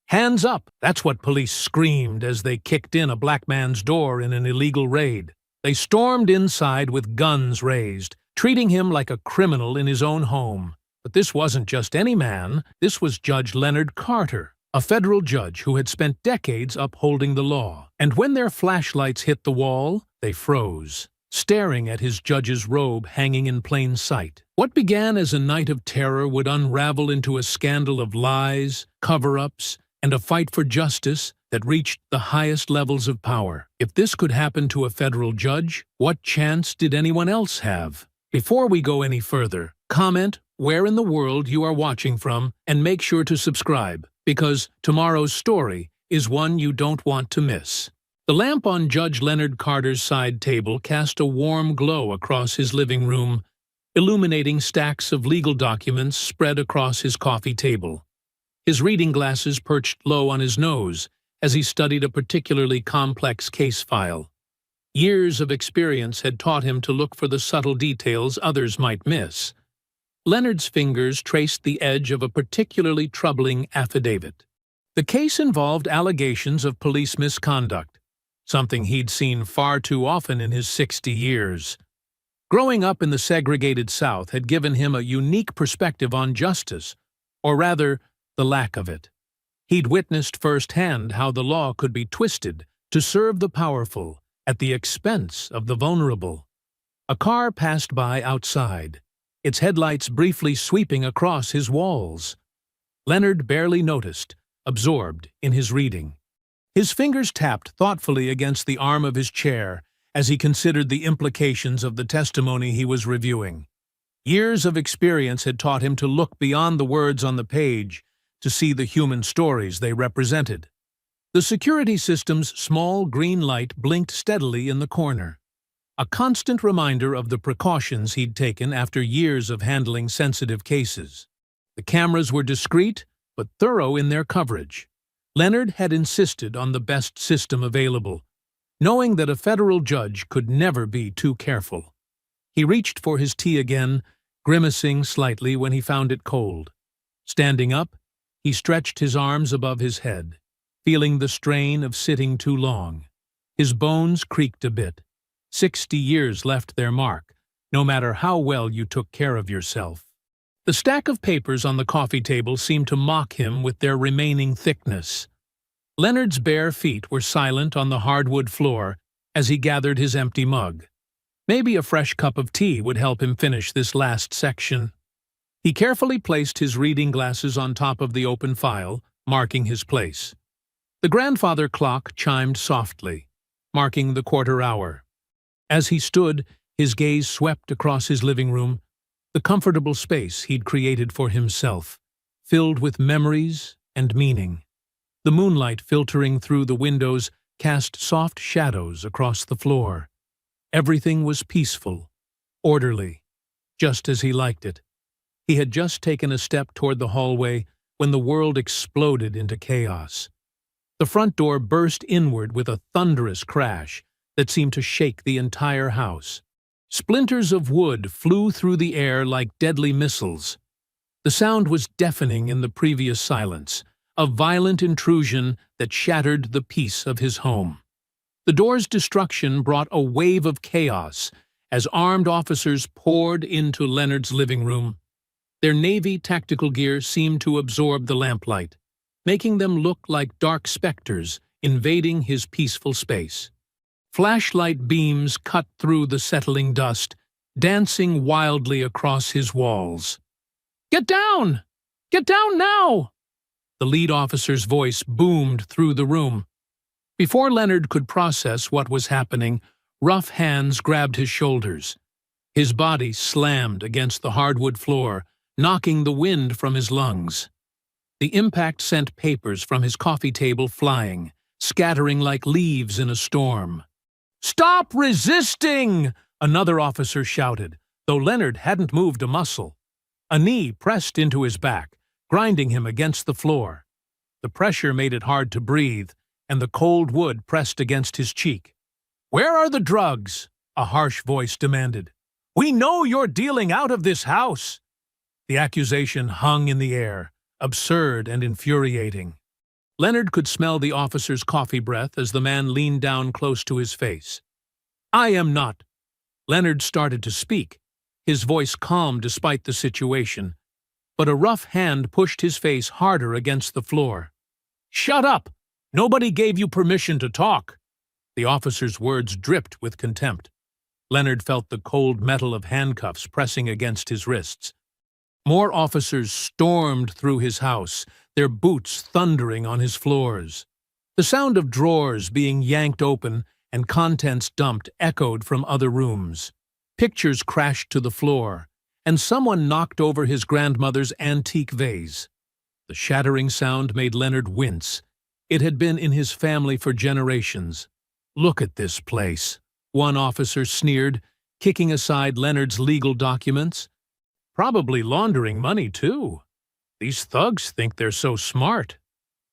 "Hands up!" That's what police screamed as they kicked in a black man's door in an illegal raid. They stormed inside with guns raised, treating him like a criminal in his own home. But this wasn't just any man. This was Judge Leonard Carter, a federal judge who had spent decades upholding the law. And when their flashlights hit the wall, they froze, staring at his judge's robe hanging in plain sight. What began as a night of terror would unravel into a scandal of lies, cover-ups, and a fight for justice that reached the highest levels of power. If this could happen to a federal judge, what chance did anyone else have? Before we go any further, comment where in the world you are watching from and make sure to subscribe, because tomorrow's story is one you don't want to miss. The lamp on Judge Leonard Carter's side table cast a warm glow across his living room, illuminating stacks of legal documents spread across his coffee table. His reading glasses perched low on his nose as he studied a particularly complex case file. Years of experience had taught him to look for the subtle details others might miss. Leonard's fingers traced the edge of a particularly troubling affidavit. The case involved allegations of police misconduct, something he'd seen far too often in his 60 years. Growing up in the segregated South had given him a unique perspective on justice, or rather, the lack of it. He'd witnessed firsthand how the law could be twisted to serve the powerful at the expense of the vulnerable. A car passed by outside, its headlights briefly sweeping across his walls. Leonard barely noticed, absorbed in his reading. His fingers tapped thoughtfully against the arm of his chair as he considered the implications of the testimony he was reviewing. Years of experience had taught him to look beyond the words on the page to see the human stories they represented. The security system's small green light blinked steadily in the corner, a constant reminder of the precautions he'd taken after years of handling sensitive cases. The cameras were discreet but thorough in their coverage. Leonard had insisted on the best system available, knowing that a federal judge could never be too careful. He reached for his tea again, grimacing slightly when he found it cold. Standing up, he stretched his arms above his head, feeling the strain of sitting too long. His bones creaked a bit. 60 years left their mark, no matter how well you took care of yourself. The stack of papers on the coffee table seemed to mock him with their remaining thickness. Leonard's bare feet were silent on the hardwood floor as he gathered his empty mug. Maybe a fresh cup of tea would help him finish this last section. He carefully placed his reading glasses on top of the open file, marking his place. The grandfather clock chimed softly, marking the quarter hour. As he stood, his gaze swept across his living room, the comfortable space he'd created for himself, filled with memories and meaning. The moonlight filtering through the windows cast soft shadows across the floor. Everything was peaceful, orderly, just as he liked it. He had just taken a step toward the hallway when the world exploded into chaos. The front door burst inward with a thunderous crash that seemed to shake the entire house. Splinters of wood flew through the air like deadly missiles. The sound was deafening in the previous silence, a violent intrusion that shattered the peace of his home. The door's destruction brought a wave of chaos as armed officers poured into Leonard's living room. Their Navy tactical gear seemed to absorb the lamplight, making them look like dark specters invading his peaceful space. Flashlight beams cut through the settling dust, dancing wildly across his walls. "Get down! Get down now!" The lead officer's voice boomed through the room. Before Leonard could process what was happening, rough hands grabbed his shoulders. His body slammed against the hardwood floor, knocking the wind from his lungs. The impact sent papers from his coffee table flying, scattering like leaves in a storm. "Stop resisting!" another officer shouted, though Leonard hadn't moved a muscle. A knee pressed into his back, grinding him against the floor. The pressure made it hard to breathe, and the cold wood pressed against his cheek. "Where are the drugs?" a harsh voice demanded. "We know you're dealing out of this house." The accusation hung in the air, absurd and infuriating. Leonard could smell the officer's coffee breath as the man leaned down close to his face. "I am not." Leonard started to speak, his voice calm despite the situation, but a rough hand pushed his face harder against the floor. "Shut up! Nobody gave you permission to talk." The officer's words dripped with contempt. Leonard felt the cold metal of handcuffs pressing against his wrists. More officers stormed through his house, their boots thundering on his floors. The sound of drawers being yanked open and contents dumped echoed from other rooms. Pictures crashed to the floor, and someone knocked over his grandmother's antique vase. The shattering sound made Leonard wince. It had been in his family for generations. "Look at this place," one officer sneered, kicking aside Leonard's legal documents. "Probably laundering money, too. These thugs think they're so smart."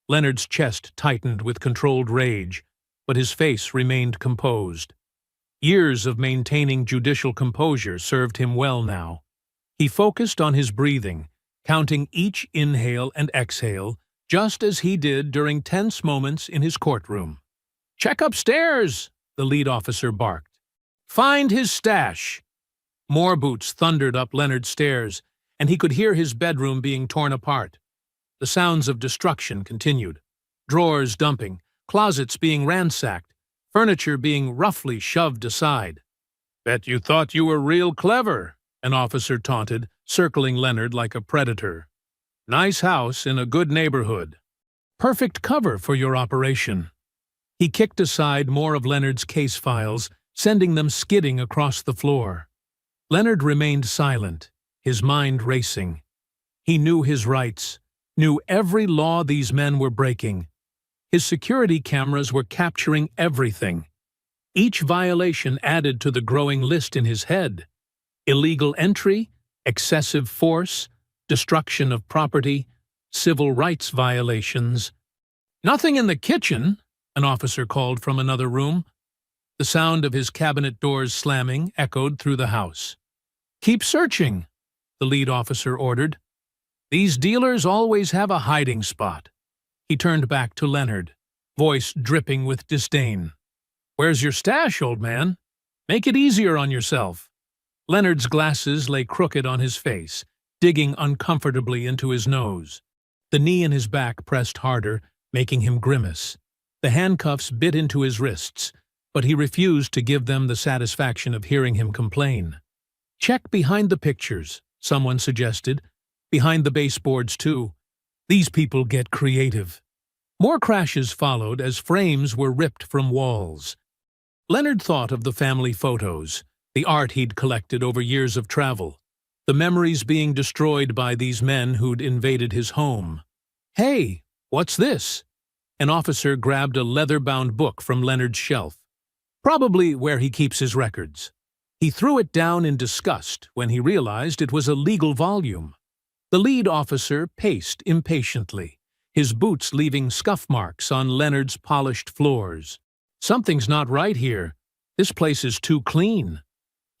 Leonard's chest tightened with controlled rage, but his face remained composed. Years of maintaining judicial composure served him well now. He focused on his breathing, counting each inhale and exhale, just as he did during tense moments in his courtroom. "Check upstairs," the lead officer barked. "Find his stash." More boots thundered up Leonard's stairs, and he could hear his bedroom being torn apart. The sounds of destruction continued. Drawers dumping, closets being ransacked, furniture being roughly shoved aside. "Bet you thought you were real clever," an officer taunted, circling Leonard like a predator. "Nice house in a good neighborhood. Perfect cover for your operation." He kicked aside more of Leonard's case files, sending them skidding across the floor. Leonard remained silent, his mind racing. He knew his rights, knew every law these men were breaking. His security cameras were capturing everything. Each violation added to the growing list in his head. Illegal entry, excessive force, destruction of property, civil rights violations. "Nothing in the kitchen," an officer called from another room. The sound of his cabinet doors slamming echoed through the house. "Keep searching," the lead officer ordered. "These dealers always have a hiding spot." He turned back to Leonard, voice dripping with disdain. "Where's your stash, old man? Make it easier on yourself." Leonard's glasses lay crooked on his face, digging uncomfortably into his nose. The knee in his back pressed harder, making him grimace. The handcuffs bit into his wrists, but he refused to give them the satisfaction of hearing him complain. "Check behind the pictures," someone suggested. "Behind the baseboards, too. These people get creative." More crashes followed as frames were ripped from walls. Leonard thought of the family photos, the art he'd collected over years of travel, the memories being destroyed by these men who'd invaded his home. "Hey, what's this?" An officer grabbed a leather-bound book from Leonard's shelf, probably where he keeps his records. He threw it down in disgust when he realized it was a legal volume. The lead officer paced impatiently, his boots leaving scuff marks on Leonard's polished floors. "Something's not right here. This place is too clean."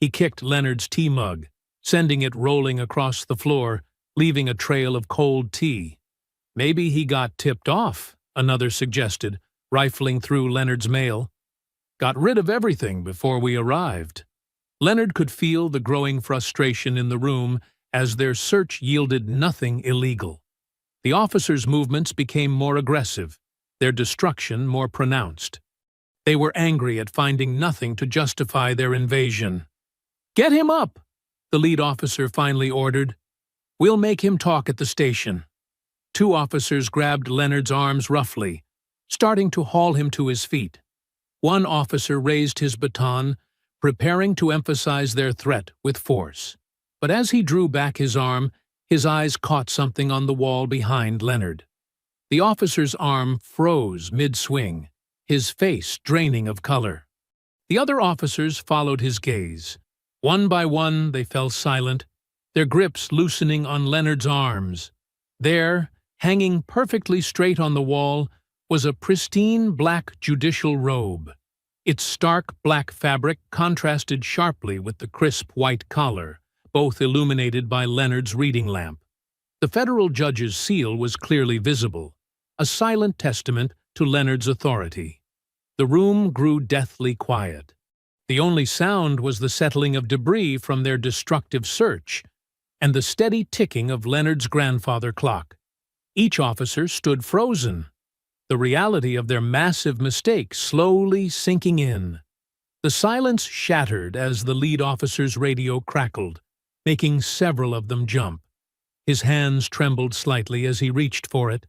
He kicked Leonard's tea mug, sending it rolling across the floor, leaving a trail of cold tea. "Maybe he got tipped off," another suggested, rifling through Leonard's mail. "Got rid of everything before we arrived." Leonard could feel the growing frustration in the room as their search yielded nothing illegal. The officers' movements became more aggressive, their destruction more pronounced. They were angry at finding nothing to justify their invasion. "Get him up," the lead officer finally ordered. "We'll make him talk at the station." Two officers grabbed Leonard's arms roughly, starting to haul him to his feet. One officer raised his baton, preparing to emphasize their threat with force. But as he drew back his arm, his eyes caught something on the wall behind Leonard. The officer's arm froze mid-swing, his face draining of color. The other officers followed his gaze. One by one, they fell silent, their grips loosening on Leonard's arms. There, hanging perfectly straight on the wall, was a pristine black judicial robe. Its stark black fabric contrasted sharply with the crisp white collar, both illuminated by Leonard's reading lamp. The federal judge's seal was clearly visible, a silent testament to Leonard's authority. The room grew deathly quiet. The only sound was the settling of debris from their destructive search, and the steady ticking of Leonard's grandfather clock. Each officer stood frozen, the reality of their massive mistake slowly sinking in. The silence shattered as the lead officer's radio crackled, making several of them jump. His hands trembled slightly as he reached for it,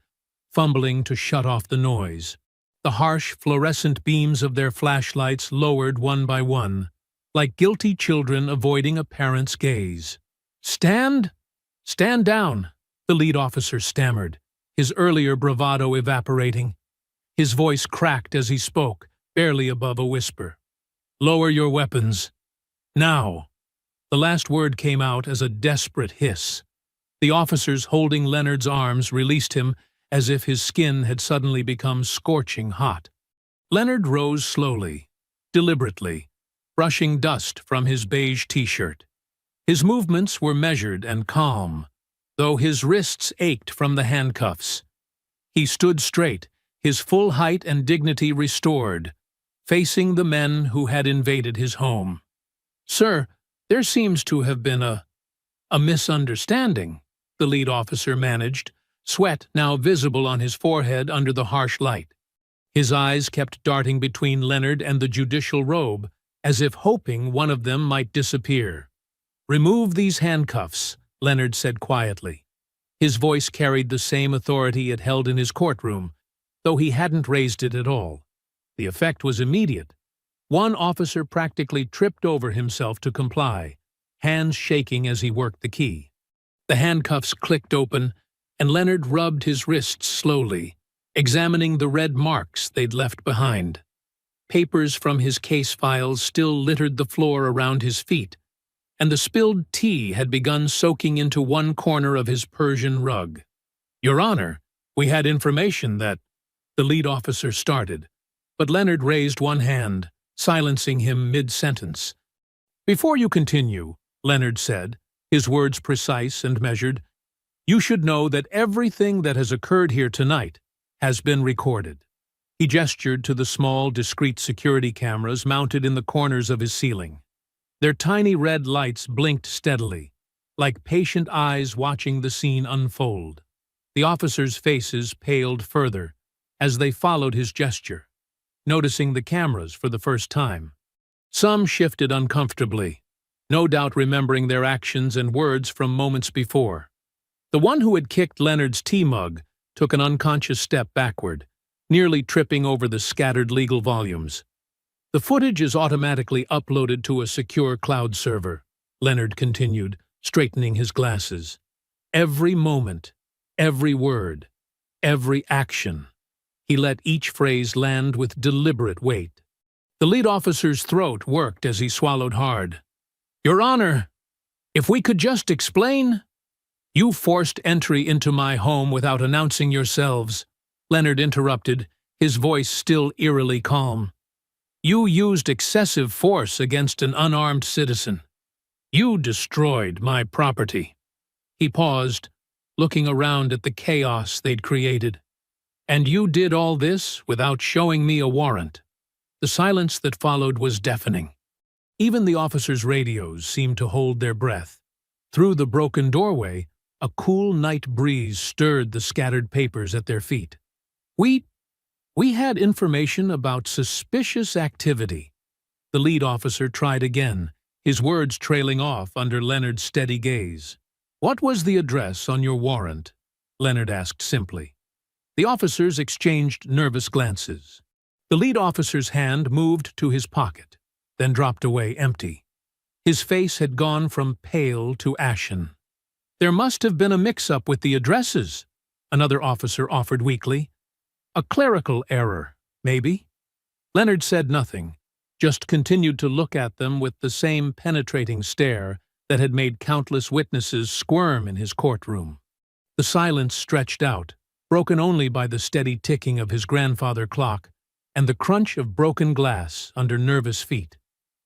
fumbling to shut off the noise. The harsh, fluorescent beams of their flashlights lowered one by one, like guilty children avoiding a parent's gaze. "Stand! Stand down!" the lead officer stammered, his earlier bravado evaporating. His voice cracked as he spoke, barely above a whisper. "Lower your weapons. Now!" The last word came out as a desperate hiss. The officers holding Leonard's arms released him as if his skin had suddenly become scorching hot. Leonard rose slowly, deliberately, brushing dust from his beige t-shirt. His movements were measured and calm, though his wrists ached from the handcuffs. He stood straight, his full height and dignity restored, facing the men who had invaded his home. "Sir, there seems to have been a misunderstanding," the lead officer managed, sweat now visible on his forehead under the harsh light. His eyes kept darting between Leonard and the judicial robe, as if hoping one of them might disappear. "Remove these handcuffs," Leonard said quietly. His voice carried the same authority it held in his courtroom, though he hadn't raised it at all. The effect was immediate. One officer practically tripped over himself to comply, hands shaking as he worked the key. The handcuffs clicked open, and Leonard rubbed his wrists slowly, examining the red marks they'd left behind. Papers from his case files still littered the floor around his feet, and the spilled tea had begun soaking into one corner of his Persian rug. "Your Honor, we had information that—" the lead officer started, but Leonard raised one hand, silencing him mid-sentence. "Before you continue," Leonard said, his words precise and measured, "you should know that everything that has occurred here tonight has been recorded." He gestured to the small, discreet security cameras mounted in the corners of his ceiling. Their tiny red lights blinked steadily, like patient eyes watching the scene unfold. The officers' faces paled further as they followed his gesture, noticing the cameras for the first time. Some shifted uncomfortably, no doubt remembering their actions and words from moments before. The one who had kicked Leonard's tea mug took an unconscious step backward, nearly tripping over the scattered legal volumes. "The footage is automatically uploaded to a secure cloud server," Leonard continued, straightening his glasses. "Every moment, every word, every action." He let each phrase land with deliberate weight. The lead officer's throat worked as he swallowed hard. "Your Honor, if we could just explain—" "You forced entry into my home without announcing yourselves," Leonard interrupted, his voice still eerily calm. "You used excessive force against an unarmed citizen. You destroyed my property." He paused, looking around at the chaos they'd created. "And you did all this without showing me a warrant." The silence that followed was deafening. Even the officers' radios seemed to hold their breath. Through the broken doorway, a cool night breeze stirred the scattered papers at their feet. We had information about suspicious activity." The lead officer tried again, his words trailing off under Leonard's steady gaze. "What was the address on your warrant?" Leonard asked simply. The officers exchanged nervous glances. The lead officer's hand moved to his pocket, then dropped away empty. His face had gone from pale to ashen. "There must have been a mix-up with the addresses," another officer offered weakly. "A clerical error, maybe?" Leonard said nothing, just continued to look at them with the same penetrating stare that had made countless witnesses squirm in his courtroom. The silence stretched out, broken only by the steady ticking of his grandfather clock and the crunch of broken glass under nervous feet.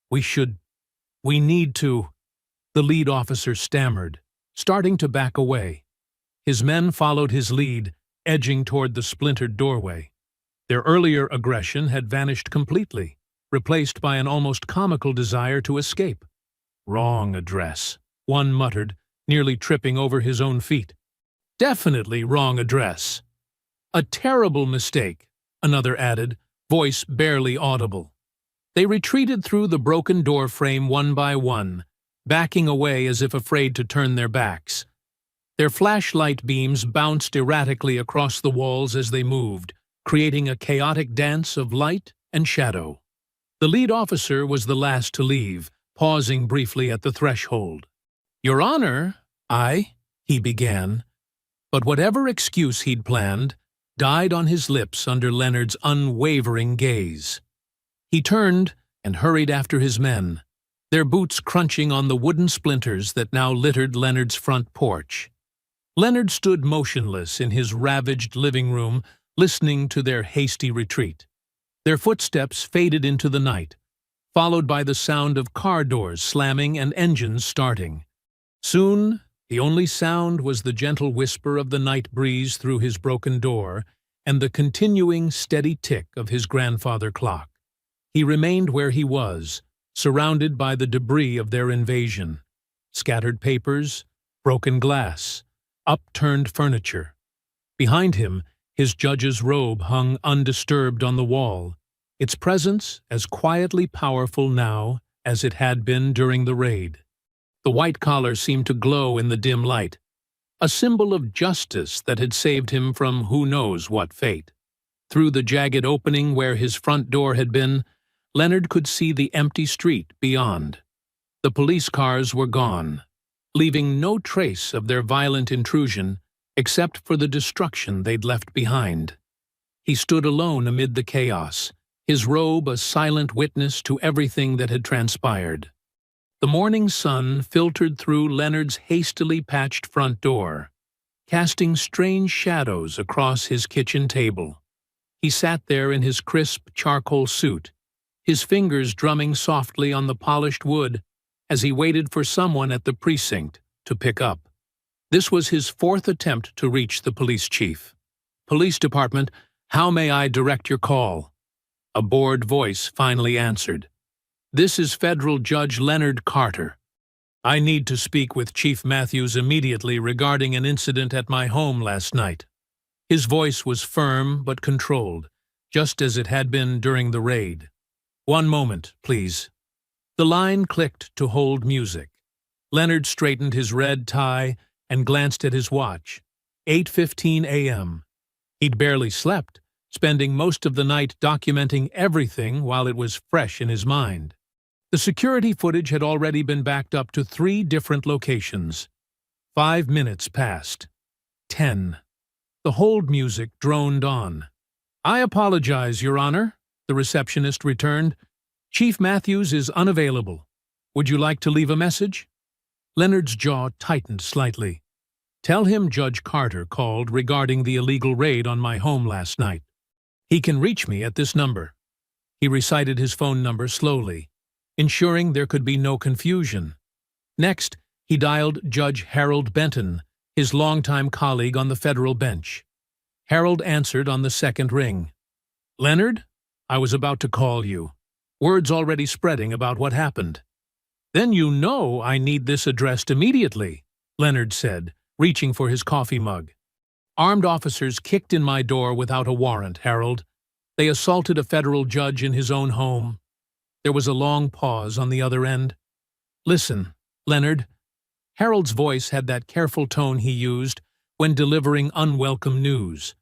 We need to," the lead officer stammered, starting to back away. His men followed his lead, edging toward the splintered doorway. Their earlier aggression had vanished completely, replaced by an almost comical desire to escape. "Wrong address," one muttered, nearly tripping over his own feet. "Definitely wrong address." "A terrible mistake," another added, voice barely audible. They retreated through the broken door frame one by one, backing away as if afraid to turn their backs. Their flashlight beams bounced erratically across the walls as they moved, creating a chaotic dance of light and shadow. The lead officer was the last to leave, pausing briefly at the threshold. "Your Honor, he began, but whatever excuse he'd planned died on his lips under Leonard's unwavering gaze. He turned and hurried after his men, their boots crunching on the wooden splinters that now littered Leonard's front porch. Leonard stood motionless in his ravaged living room, listening to their hasty retreat. Their footsteps faded into the night, followed by the sound of car doors slamming and engines starting. Soon, the only sound was the gentle whisper of the night breeze through his broken door and the continuing steady tick of his grandfather clock. He remained where he was, surrounded by the debris of their invasion: scattered papers, broken glass, upturned furniture. Behind him, his judge's robe hung undisturbed on the wall, its presence as quietly powerful now as it had been during the raid. The white collar seemed to glow in the dim light, a symbol of justice that had saved him from who knows what fate. Through the jagged opening where his front door had been, Leonard could see the empty street beyond. The police cars were gone, leaving no trace of their violent intrusion except for the destruction they'd left behind. He stood alone amid the chaos, his robe a silent witness to everything that had transpired. The morning sun filtered through Leonard's hastily patched front door, casting strange shadows across his kitchen table. He sat there in his crisp charcoal suit, his fingers drumming softly on the polished wood as he waited for someone at the precinct to pick up. This was his fourth attempt to reach the police chief. "Police Department, how may I direct your call?" A bored voice finally answered. "This is Federal Judge Leonard Carter. I need to speak with Chief Matthews immediately regarding an incident at my home last night." His voice was firm but controlled, just as it had been during the raid. "One moment, please." The line clicked to hold music. Leonard straightened his red tie and glanced at his watch. 8:15 a.m. He'd barely slept, spending most of the night documenting everything while it was fresh in his mind. The security footage had already been backed up to 3 different locations. 5 minutes passed. 10. The hold music droned on. "I apologize, Your Honor," the receptionist returned. "Chief Matthews is unavailable. Would you like to leave a message?" Leonard's jaw tightened slightly. "Tell him Judge Carter called regarding the illegal raid on my home last night. He can reach me at this number." He recited his phone number slowly, ensuring there could be no confusion. Next, he dialed Judge Harold Benton, his longtime colleague on the federal bench. Harold answered on the second ring. "Leonard, I was about to call you. Word's already spreading about what happened." "Then you know I need this addressed immediately," Leonard said, reaching for his coffee mug. "Armed officers kicked in my door without a warrant, Harold. They assaulted a federal judge in his own home." There was a long pause on the other end. "Listen, Leonard." Harold's voice had that careful tone he used when delivering unwelcome news.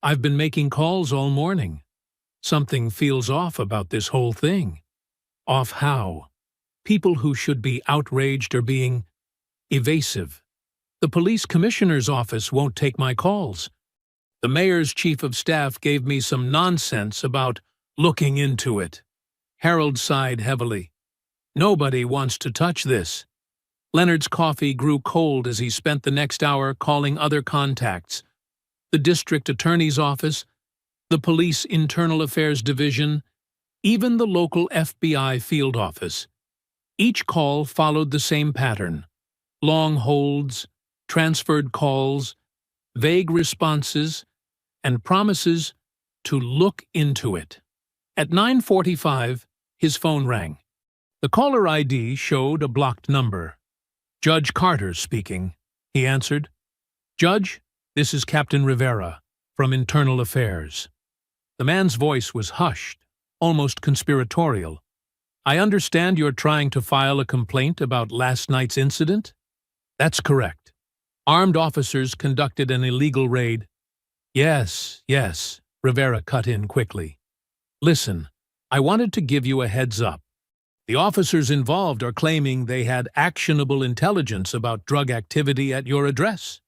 "I've been making calls all morning. Something feels off about this whole thing." "Off how?" "People who should be outraged are being evasive. The police commissioner's office won't take my calls. The mayor's chief of staff gave me some nonsense about looking into it." Harold sighed heavily. "Nobody wants to touch this." Leonard's coffee grew cold as he spent the next hour calling other contacts: the district attorney's office, the police internal affairs division, even the local FBI field office. Each call followed the same pattern: long holds, transferred calls, vague responses, and promises to look into it. At 9:45, his phone rang. The caller ID showed a blocked number. "Judge Carter speaking," he answered. "Judge, this is Captain Rivera, from Internal Affairs." The man's voice was hushed, almost conspiratorial. "I understand you're trying to file a complaint about last night's incident?" "That's correct. Armed officers conducted an illegal raid." Yes, Rivera cut in quickly. "Listen, I wanted to give you a heads up. The officers involved are claiming they had actionable intelligence about drug activity at your address."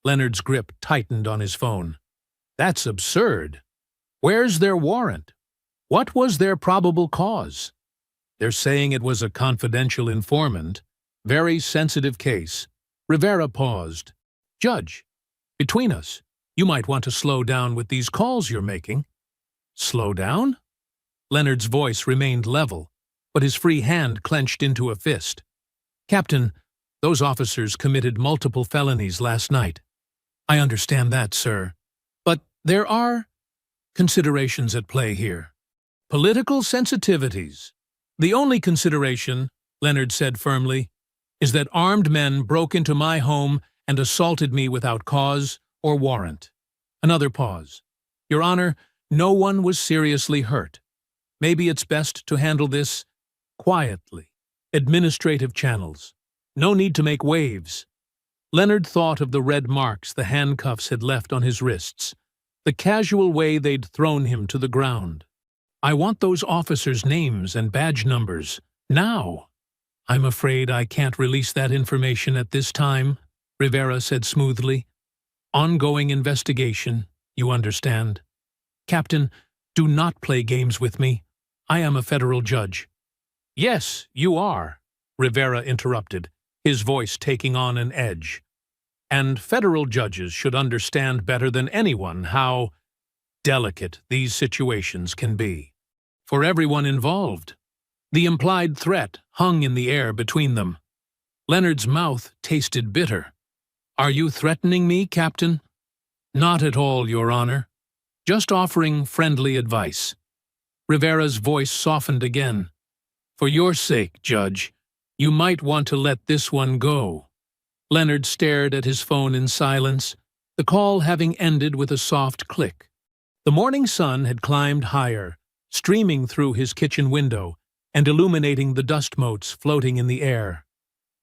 Leonard's grip tightened on his phone. "That's absurd. Where's their warrant? What was their probable cause?" "They're saying it was a confidential informant. Very sensitive case." Rivera paused. "Judge, between us, you might want to slow down with these calls you're making." "Slow down?" Leonard's voice remained level, but his free hand clenched into a fist. "Captain, those officers committed multiple felonies last night." "I understand that, sir. But there are considerations at play here. Political sensitivities. The only consideration," Leonard said firmly, "is that armed men broke into my home and assaulted me without cause or warrant." Another pause. "Your Honor, no one was seriously hurt. Maybe it's best to handle this quietly. Administrative channels. No need to make waves." Leonard thought of the red marks the handcuffs had left on his wrists, the casual way they'd thrown him to the ground. "I want those officers' names and badge numbers, now." "I'm afraid I can't release that information at this time," Rivera said smoothly. "Ongoing investigation, you understand." "Captain, do not play games with me. I am a federal judge." "Yes, you are," Rivera interrupted, his voice taking on an edge. "And federal judges should understand better than anyone how delicate these situations can be. For everyone involved." The implied threat hung in the air between them. Leonard's mouth tasted bitter. "Are you threatening me, Captain?" "Not at all, Your Honor. Just offering friendly advice." Rivera's voice softened again. "For your sake, Judge, you might want to let this one go." Leonard stared at his phone in silence, the call having ended with a soft click. The morning sun had climbed higher, streaming through his kitchen window and illuminating the dust motes floating in the air.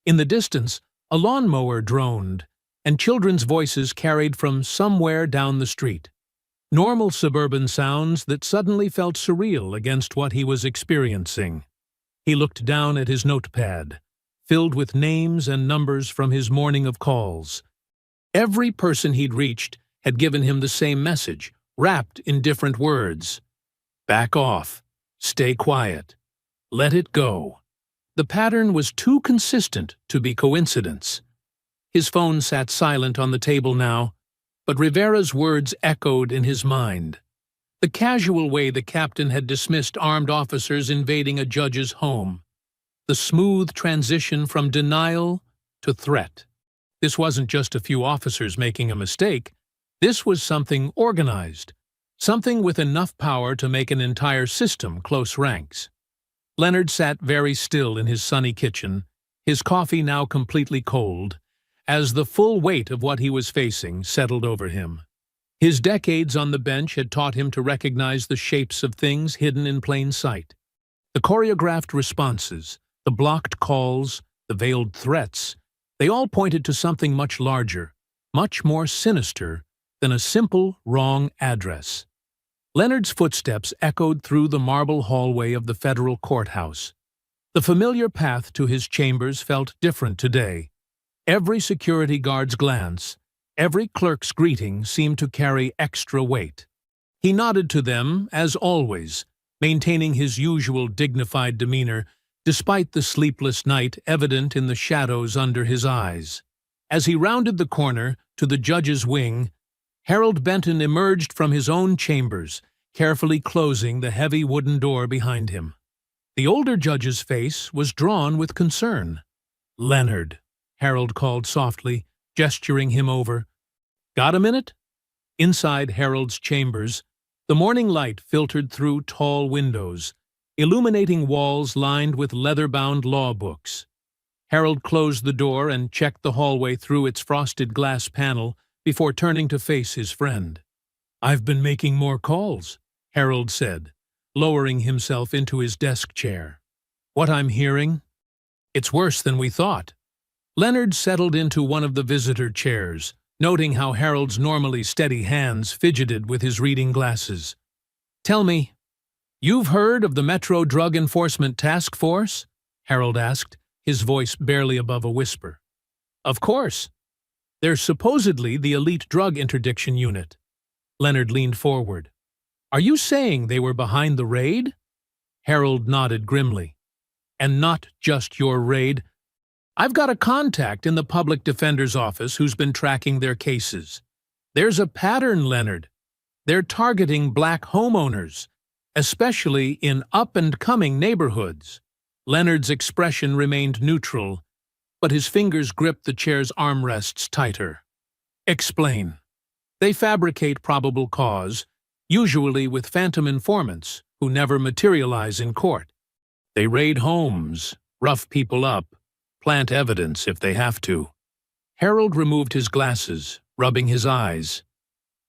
In the distance, a lawnmower droned, and children's voices carried from somewhere down the street. Normal suburban sounds that suddenly felt surreal against what he was experiencing. He looked down at his notepad, filled with names and numbers from his morning of calls. Every person he'd reached had given him the same message, wrapped in different words. Back off. Stay quiet. Let it go. The pattern was too consistent to be coincidence. His phone sat silent on the table now, but Rivera's words echoed in his mind. The casual way the captain had dismissed armed officers invading a judge's home. The smooth transition from denial to threat. This wasn't just a few officers making a mistake. This was something organized, something with enough power to make an entire system close ranks. Leonard sat very still in his sunny kitchen, his coffee now completely cold, as the full weight of what he was facing settled over him. His decades on the bench had taught him to recognize the shapes of things hidden in plain sight. The choreographed responses, the blocked calls, the veiled threats, they all pointed to something much larger, much more sinister than a simple wrong address. Leonard's footsteps echoed through the marble hallway of the federal courthouse. The familiar path to his chambers felt different today. Every security guard's glance, every clerk's greeting seemed to carry extra weight. He nodded to them, as always, maintaining his usual dignified demeanor, despite the sleepless night evident in the shadows under his eyes. As he rounded the corner to the judge's wing, Harold Benton emerged from his own chambers, carefully closing the heavy wooden door behind him. The older judge's face was drawn with concern. "Leonard," Harold called softly, gesturing him over. Got a minute? Inside Harold's chambers, the morning light filtered through tall windows, illuminating walls lined with leather-bound law books. Harold closed the door and checked the hallway through its frosted glass panel before turning to face his friend. "I've been making more calls," Harold said, lowering himself into his desk chair. "What I'm hearing? It's worse than we thought." Leonard settled into one of the visitor chairs, noting how Harold's normally steady hands fidgeted with his reading glasses. "Tell me, you've heard of the Metro Drug Enforcement Task Force?" Harold asked, his voice barely above a whisper. "Of course. They're supposedly the elite drug interdiction unit." Leonard leaned forward. "Are you saying they were behind the raid?" Harold nodded grimly. "And not just your raid. I've got a contact in the public defender's office who's been tracking their cases. There's a pattern, Leonard. They're targeting black homeowners, especially in up-and-coming neighborhoods." Leonard's expression remained neutral, but his fingers gripped the chair's armrests tighter. "Explain." "They fabricate probable cause, usually with phantom informants who never materialize in court. They raid homes, rough people up, plant evidence if they have to." Harold removed his glasses, rubbing his eyes.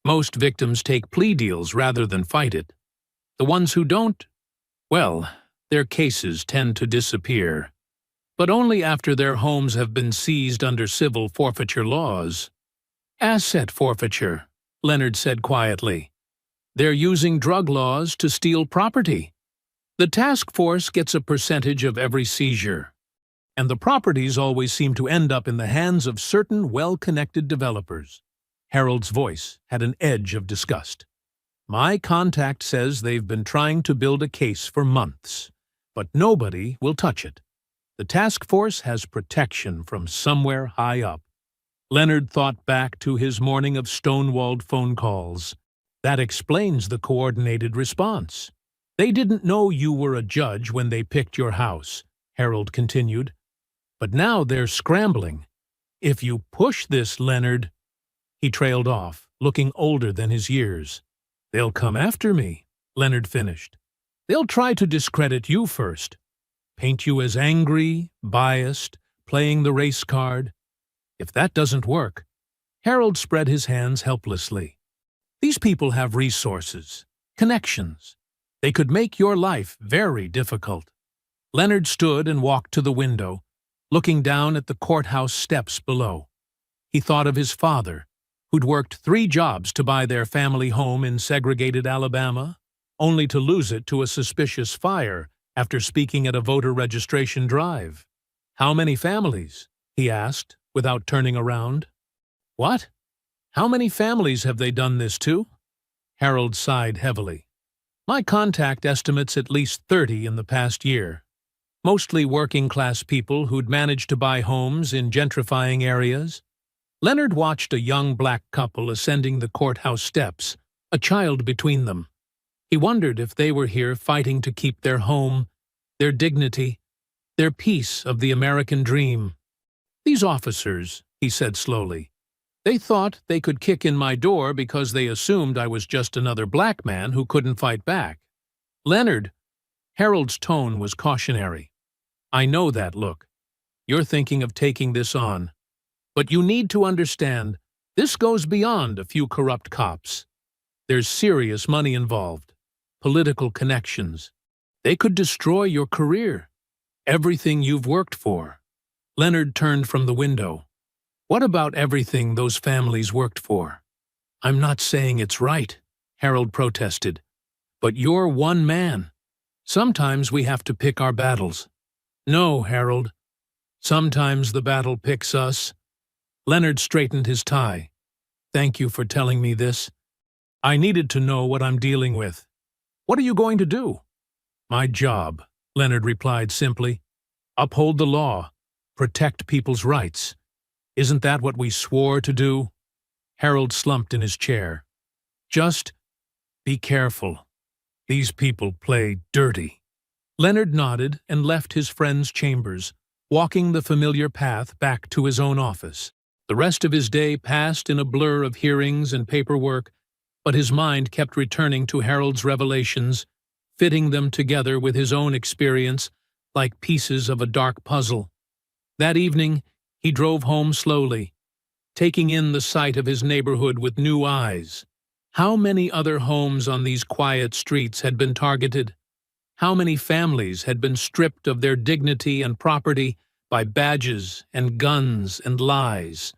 "Most victims take plea deals rather than fight it. The ones who don't, well, their cases tend to disappear. But only after their homes have been seized under civil forfeiture laws." "Asset forfeiture," Leonard said quietly. "They're using drug laws to steal property. The task force gets a percentage of every seizure, and the properties always seem to end up in the hands of certain well-connected developers." Harold's voice had an edge of disgust. "My contact says they've been trying to build a case for months, but nobody will touch it. The task force has protection from somewhere high up." Leonard thought back to his morning of stonewalled phone calls. "That explains the coordinated response. They didn't know you were a judge when they picked your house," Harold continued. "But now they're scrambling. If you push this, Leonard—" He trailed off, looking older than his years. "They'll come after me," Leonard finished. "They'll try to discredit you first. Paint you as angry, biased, playing the race card. If that doesn't work..." Harold spread his hands helplessly. "These people have resources, connections. They could make your life very difficult." Leonard stood and walked to the window, looking down at the courthouse steps below. He thought of his father, who'd worked 3 jobs to buy their family home in segregated Alabama, only to lose it to a suspicious fire after speaking at a voter registration drive. "How many families?" he asked, without turning around. "What? How many families have they done this to?" Harold sighed heavily. "My contact estimates at least 30 in the past year. Mostly working-class people who'd managed to buy homes in gentrifying areas." Leonard watched a young black couple ascending the courthouse steps, a child between them. He wondered if they were here fighting to keep their home, their dignity, their piece of the American dream. "These officers," he said slowly, "they thought they could kick in my door because they assumed I was just another black man who couldn't fight back." "Leonard," Harold's tone was cautionary, "I know that look. You're thinking of taking this on. But you need to understand, this goes beyond a few corrupt cops. There's serious money involved, political connections. They could destroy your career, everything you've worked for." Leonard turned from the window. "What about everything those families worked for?" "I'm not saying it's right," Harold protested. "But you're one man. Sometimes we have to pick our battles." "No, Harold. Sometimes the battle picks us." Leonard straightened his tie. "Thank you for telling me this. I needed to know what I'm dealing with. What are you going to do?" "My job," Leonard replied simply. "Uphold the law, protect people's rights. Isn't that what we swore to do?" Harold slumped in his chair. "Just be careful. These people play dirty." Leonard nodded and left his friend's chambers, walking the familiar path back to his own office. The rest of his day passed in a blur of hearings and paperwork, but his mind kept returning to Harold's revelations, fitting them together with his own experience like pieces of a dark puzzle. That evening, he drove home slowly, taking in the sight of his neighborhood with new eyes. How many other homes on these quiet streets had been targeted? How many families had been stripped of their dignity and property by badges and guns and lies?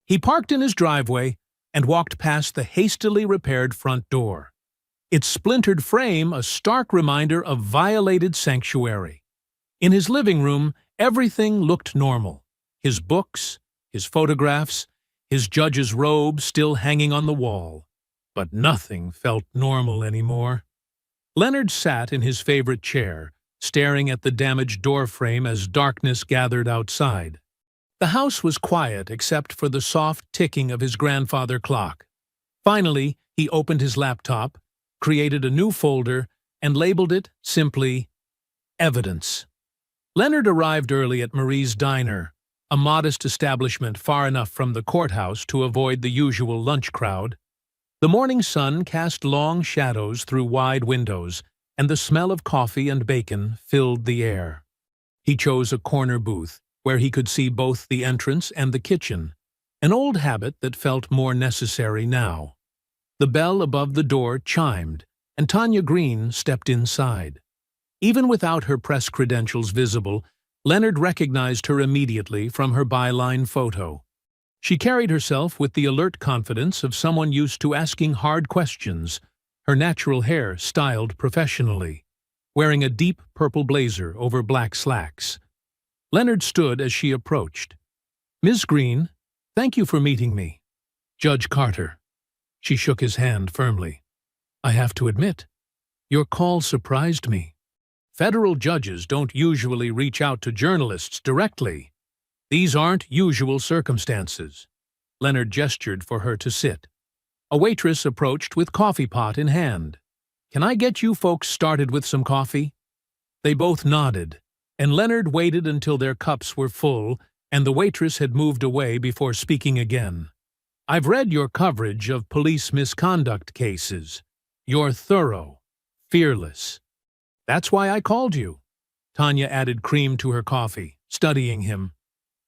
He parked in his driveway and walked past the hastily repaired front door, its splintered frame a stark reminder of violated sanctuary. In his living room, everything looked normal. His books, his photographs, his judge's robe still hanging on the wall. But nothing felt normal anymore. Leonard sat in his favorite chair, staring at the damaged doorframe as darkness gathered outside. The house was quiet except for the soft ticking of his grandfather clock. Finally, he opened his laptop, created a new folder, and labeled it simply Evidence. Leonard arrived early at Marie's Diner, a modest establishment far enough from the courthouse to avoid the usual lunch crowd. The morning sun cast long shadows through wide windows, and the smell of coffee and bacon filled the air. He chose a corner booth, where he could see both the entrance and the kitchen, an old habit that felt more necessary now. The bell above the door chimed, and Tanya Green stepped inside. Even without her press credentials visible, Leonard recognized her immediately from her byline photo. She carried herself with the alert confidence of someone used to asking hard questions, her natural hair styled professionally, wearing a deep purple blazer over black slacks. Leonard stood as she approached. "Ms. Green, thank you for meeting me." "Judge Carter." She shook his hand firmly. "I have to admit, your call surprised me. Federal judges don't usually reach out to journalists directly. These aren't usual circumstances." Leonard gestured for her to sit. A waitress approached with coffee pot in hand. "Can I get you folks started with some coffee?" They both nodded, and Leonard waited until their cups were full and the waitress had moved away before speaking again. "I've read your coverage of police misconduct cases. You're thorough, fearless. That's why I called you." Tanya added cream to her coffee, studying him.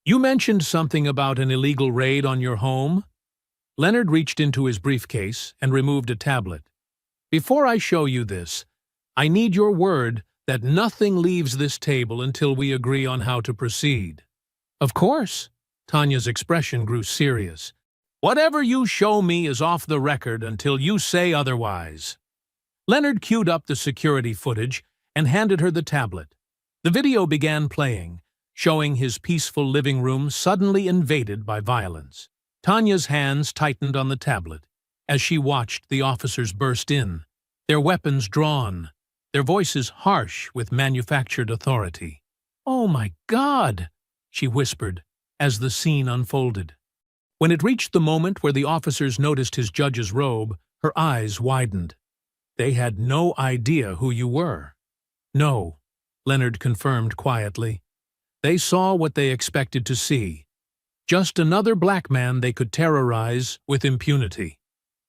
"You mentioned something about an illegal raid on your home?" Leonard reached into his briefcase and removed a tablet. "Before I show you this, I need your word that nothing leaves this table until we agree on how to proceed." "Of course." Tanya's expression grew serious. "Whatever you show me is off the record until you say otherwise." Leonard queued up the security footage and handed her the tablet. The video began playing, showing his peaceful living room suddenly invaded by violence. Tanya's hands tightened on the tablet as she watched the officers burst in, their weapons drawn, their voices harsh with manufactured authority. "Oh my God!" she whispered as the scene unfolded. When it reached the moment where the officers noticed his judge's robe, her eyes widened. "They had no idea who you were." "No," Leonard confirmed quietly. "They saw what they expected to see. Just another black man they could terrorize with impunity."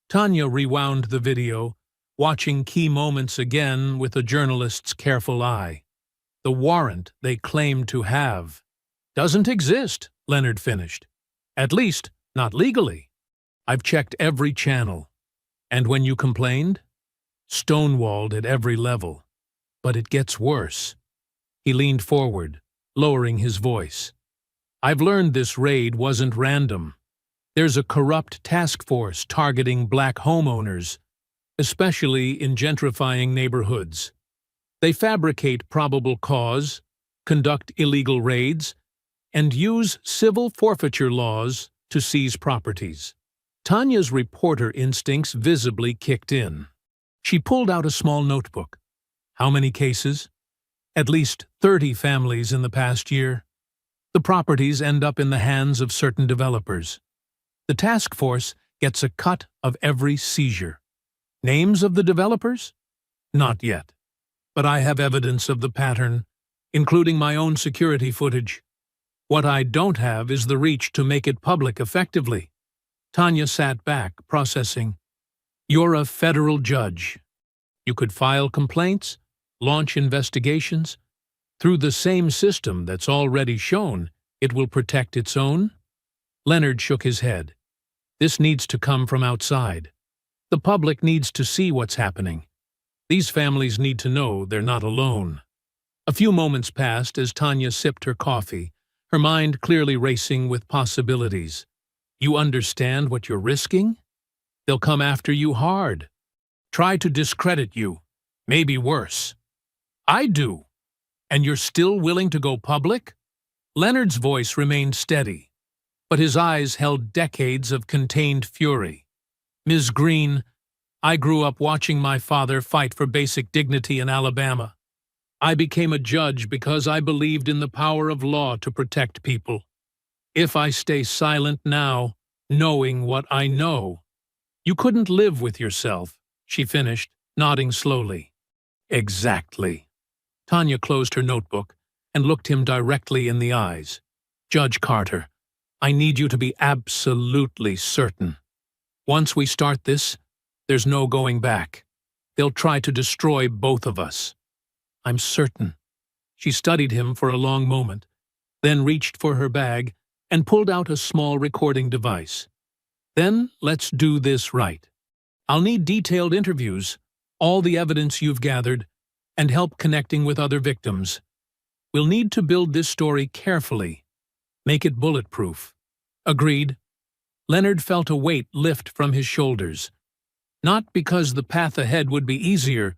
Tanya rewound the video, watching key moments again with a journalist's careful eye. "The warrant they claimed to have doesn't exist," Leonard finished. "At least, not legally. I've checked every channel. And when you complained? Stonewalled at every level. But it gets worse." He leaned forward, lowering his voice. "I've learned this raid wasn't random. There's a corrupt task force targeting black homeowners, especially in gentrifying neighborhoods. They fabricate probable cause, conduct illegal raids, and use civil forfeiture laws to seize properties." Tanya's reporter instincts visibly kicked in. She pulled out a small notebook. "How many cases?" "At least 30 families in the past year. The properties end up in the hands of certain developers. The task force gets a cut of every seizure. Names of the developers? Not yet. But I have evidence of the pattern, including my own security footage." What I don't have is the reach to make it public effectively. Tanya sat back, processing. You're a federal judge. You could file complaints, launch investigations. Through the same system that's already shown, it will protect its own? Leonard shook his head. This needs to come from outside. The public needs to see what's happening. These families need to know they're not alone. A few moments passed as Tanya sipped her coffee, her mind clearly racing with possibilities. You understand what you're risking? They'll come after you hard. Try to discredit you. Maybe worse. I do. And you're still willing to go public? Leonard's voice remained steady, but his eyes held decades of contained fury. Ms. Green, I grew up watching my father fight for basic dignity in Alabama. I became a judge because I believed in the power of law to protect people. If I stay silent now, knowing what I know, you couldn't live with yourself, she finished, nodding slowly. Exactly. Tanya closed her notebook and looked him directly in the eyes. Judge Carter, I need you to be absolutely certain. Once we start this, there's no going back. They'll try to destroy both of us. I'm certain. She studied him for a long moment, then reached for her bag and pulled out a small recording device. Then let's do this right. I'll need detailed interviews, all the evidence you've gathered, and help connecting with other victims. We'll need to build this story carefully. Make it bulletproof. Agreed. Leonard felt a weight lift from his shoulders. Not because the path ahead would be easier,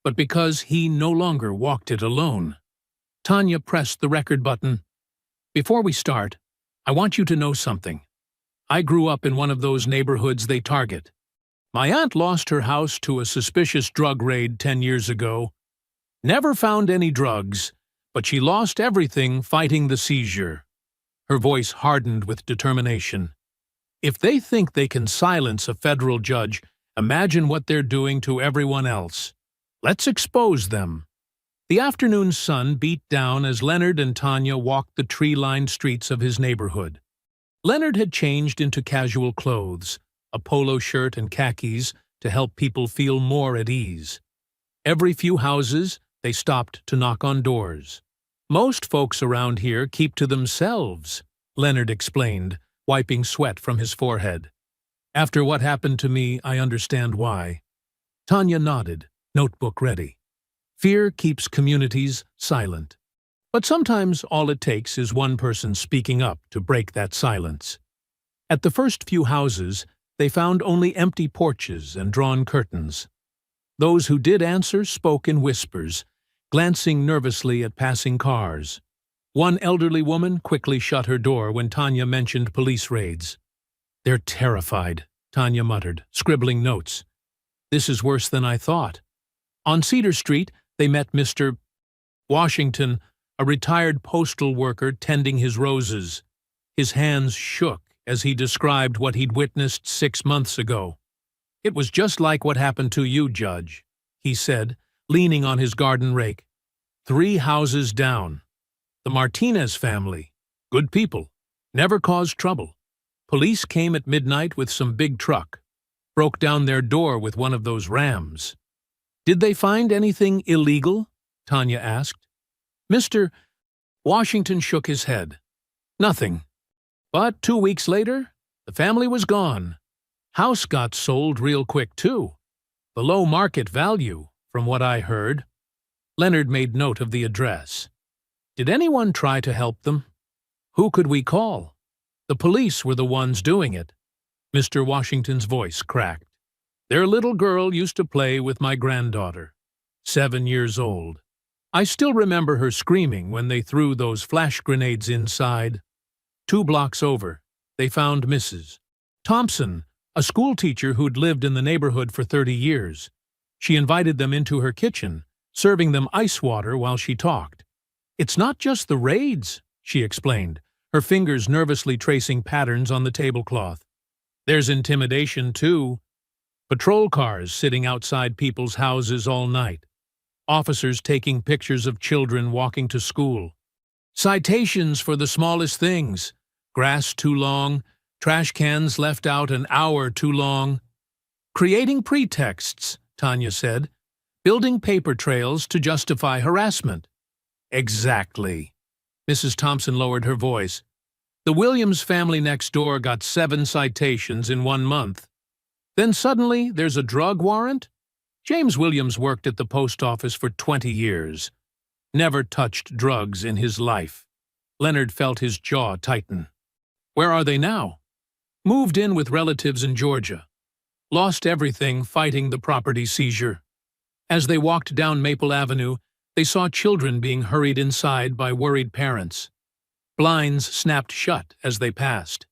but because he no longer walked it alone. Tanya pressed the record button. Before we start, I want you to know something. I grew up in one of those neighborhoods they target. My aunt lost her house to a suspicious drug raid 10 years ago. Never found any drugs, but she lost everything fighting the seizure. Her voice hardened with determination. If they think they can silence a federal judge, imagine what they're doing to everyone else. Let's expose them. The afternoon sun beat down as Leonard and Tanya walked the tree-lined streets of his neighborhood. Leonard had changed into casual clothes, a polo shirt and khakis, to help people feel more at ease. Every few houses, they stopped to knock on doors. Most folks around here keep to themselves, Leonard explained, wiping sweat from his forehead. After what happened to me, I understand why. Tanya nodded, notebook ready. Fear keeps communities silent. But sometimes all it takes is one person speaking up to break that silence. At the first few houses, they found only empty porches and drawn curtains. Those who did answer spoke in whispers, glancing nervously at passing cars. One elderly woman quickly shut her door when Tanya mentioned police raids. They're terrified, Tanya muttered, scribbling notes. This is worse than I thought. On Cedar Street, they met Mr. Washington, a retired postal worker tending his roses. His hands shook as he described what he'd witnessed 6 months ago. It was just like what happened to you, Judge, he said, leaning on his garden rake. 3 houses down. The Martinez family. Good people. Never caused trouble. Police came at midnight with some big truck. Broke down their door with one of those rams. Did they find anything illegal? Tanya asked. Mr. Washington shook his head. Nothing. But 2 weeks later, the family was gone. House got sold real quick, too. Below market value, from what I heard. Leonard made note of the address. Did anyone try to help them? Who could we call? The police were the ones doing it. Mr. Washington's voice cracked. Their little girl used to play with my granddaughter, 7 years old. I still remember her screaming when they threw those flash grenades inside. 2 blocks over, they found Mrs. Thompson, a schoolteacher who'd lived in the neighborhood for 30 years. She invited them into her kitchen, serving them ice water while she talked. It's not just the raids, she explained, her fingers nervously tracing patterns on the tablecloth. There's intimidation, too. Patrol cars sitting outside people's houses all night. Officers taking pictures of children walking to school. Citations for the smallest things. Grass too long, trash cans left out an hour too long. Creating pretexts, Tanya said. Building paper trails to justify harassment. Exactly. Mrs. Thompson lowered her voice. The Williams family next door got 7 citations in 1 month. Then suddenly there's a drug warrant? James Williams worked at the post office for 20 years. Never touched drugs in his life. Leonard felt his jaw tighten. Where are they now? Moved in with relatives in Georgia. Lost everything fighting the property seizure. As they walked down Maple Avenue, they saw children being hurried inside by worried parents. Blinds snapped shut as they passed.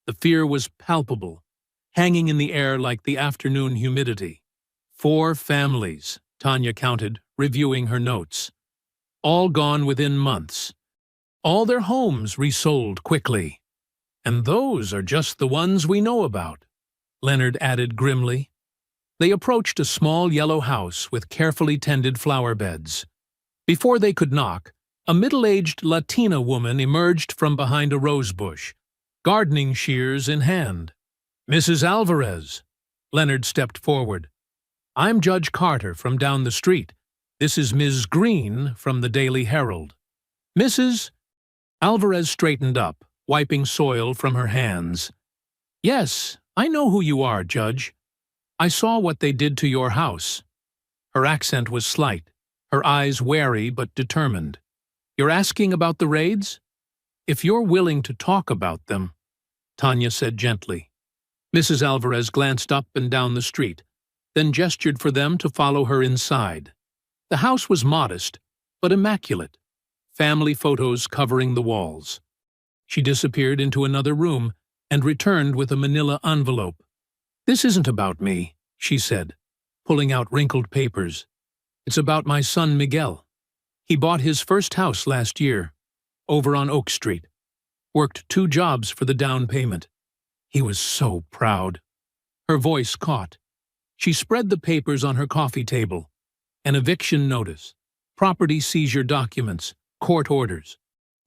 The fear was palpable, hanging in the air like the afternoon humidity. 4 families, Tanya counted, reviewing her notes. All gone within months. All their homes resold quickly. And those are just the ones we know about, Leonard added grimly. They approached a small yellow house with carefully tended flower beds. Before they could knock, a middle-aged Latina woman emerged from behind a rose bush, gardening shears in hand. Mrs. Alvarez. Leonard stepped forward. I'm Judge Carter from down the street. This is Ms. Green from the Daily Herald. Mrs. Alvarez straightened up, wiping soil from her hands. Yes, I know who you are, Judge. I saw what they did to your house. Her accent was slight, her eyes wary but determined. You're asking about the raids? If you're willing to talk about them, Tanya said gently. Mrs. Alvarez glanced up and down the street, then gestured for them to follow her inside. The house was modest, but immaculate, family photos covering the walls. She disappeared into another room and returned with a manila envelope. This isn't about me, she said, pulling out wrinkled papers. It's about my son Miguel. He bought his first house last year, over on Oak Street. Worked 2 jobs for the down payment. He was so proud. Her voice caught. She spread the papers on her coffee table. An eviction notice, property seizure documents, court orders.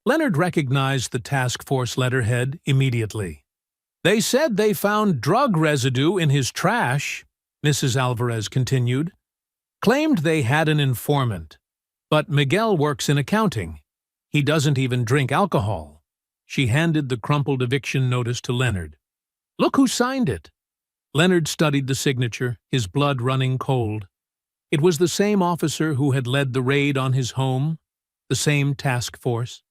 Leonard recognized the task force letterhead immediately. They said they found drug residue in his trash, Mrs. Alvarez continued. Claimed they had an informant. But Miguel works in accounting. He doesn't even drink alcohol. She handed the crumpled eviction notice to Leonard. Look who signed it. Leonard studied the signature, his blood running cold. It was the same officer who had led the raid on his home, the same task force.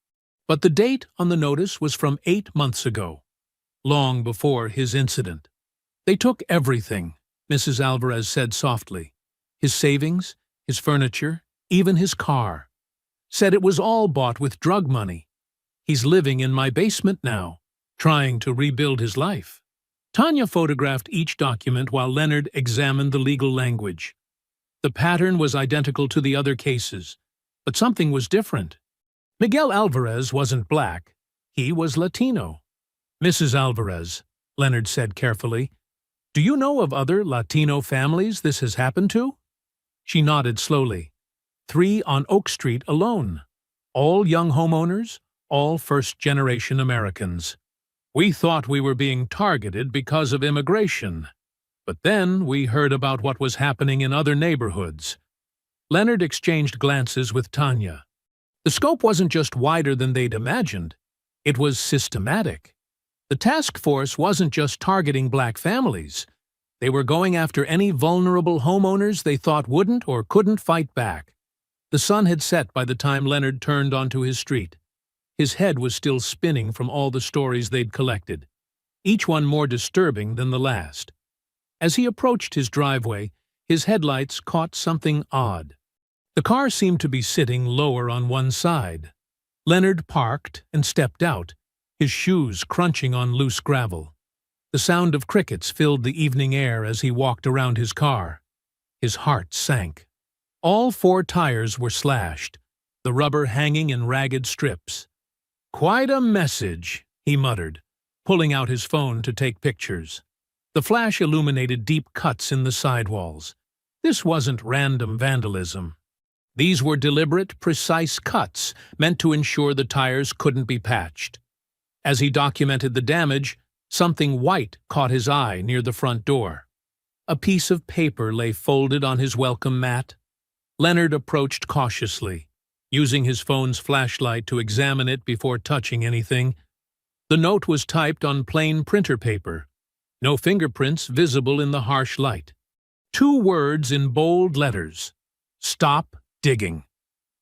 But the date on the notice was from 8 months ago, long before his incident. They took everything, Mrs. Alvarez said softly. His savings, his furniture, even his car. Said it was all bought with drug money. He's living in my basement now, trying to rebuild his life. Tanya photographed each document while Leonard examined the legal language. The pattern was identical to the other cases, but something was different. Miguel Alvarez wasn't black. He was Latino. Mrs. Alvarez, Leonard said carefully, do you know of other Latino families this has happened to? She nodded slowly. 3 on Oak Street alone. All young homeowners, all first-generation Americans. We thought we were being targeted because of immigration. But then we heard about what was happening in other neighborhoods. Leonard exchanged glances with Tanya. The scope wasn't just wider than they'd imagined. It was systematic. The task force wasn't just targeting black families. They were going after any vulnerable homeowners they thought wouldn't or couldn't fight back. The sun had set by the time Leonard turned onto his street. His head was still spinning from all the stories they'd collected, each one more disturbing than the last. As he approached his driveway, his headlights caught something odd. The car seemed to be sitting lower on one side. Leonard parked and stepped out, his shoes crunching on loose gravel. The sound of crickets filled the evening air as he walked around his car. His heart sank. All 4 tires were slashed, the rubber hanging in ragged strips. Quite a message, he muttered, pulling out his phone to take pictures. The flash illuminated deep cuts in the sidewalls. This wasn't random vandalism. These were deliberate, precise cuts meant to ensure the tires couldn't be patched. As he documented the damage, something white caught his eye near the front door. A piece of paper lay folded on his welcome mat. Leonard approached cautiously, using his phone's flashlight to examine it before touching anything. The note was typed on plain printer paper, no fingerprints visible in the harsh light. 2 words in bold letters: "Stop digging."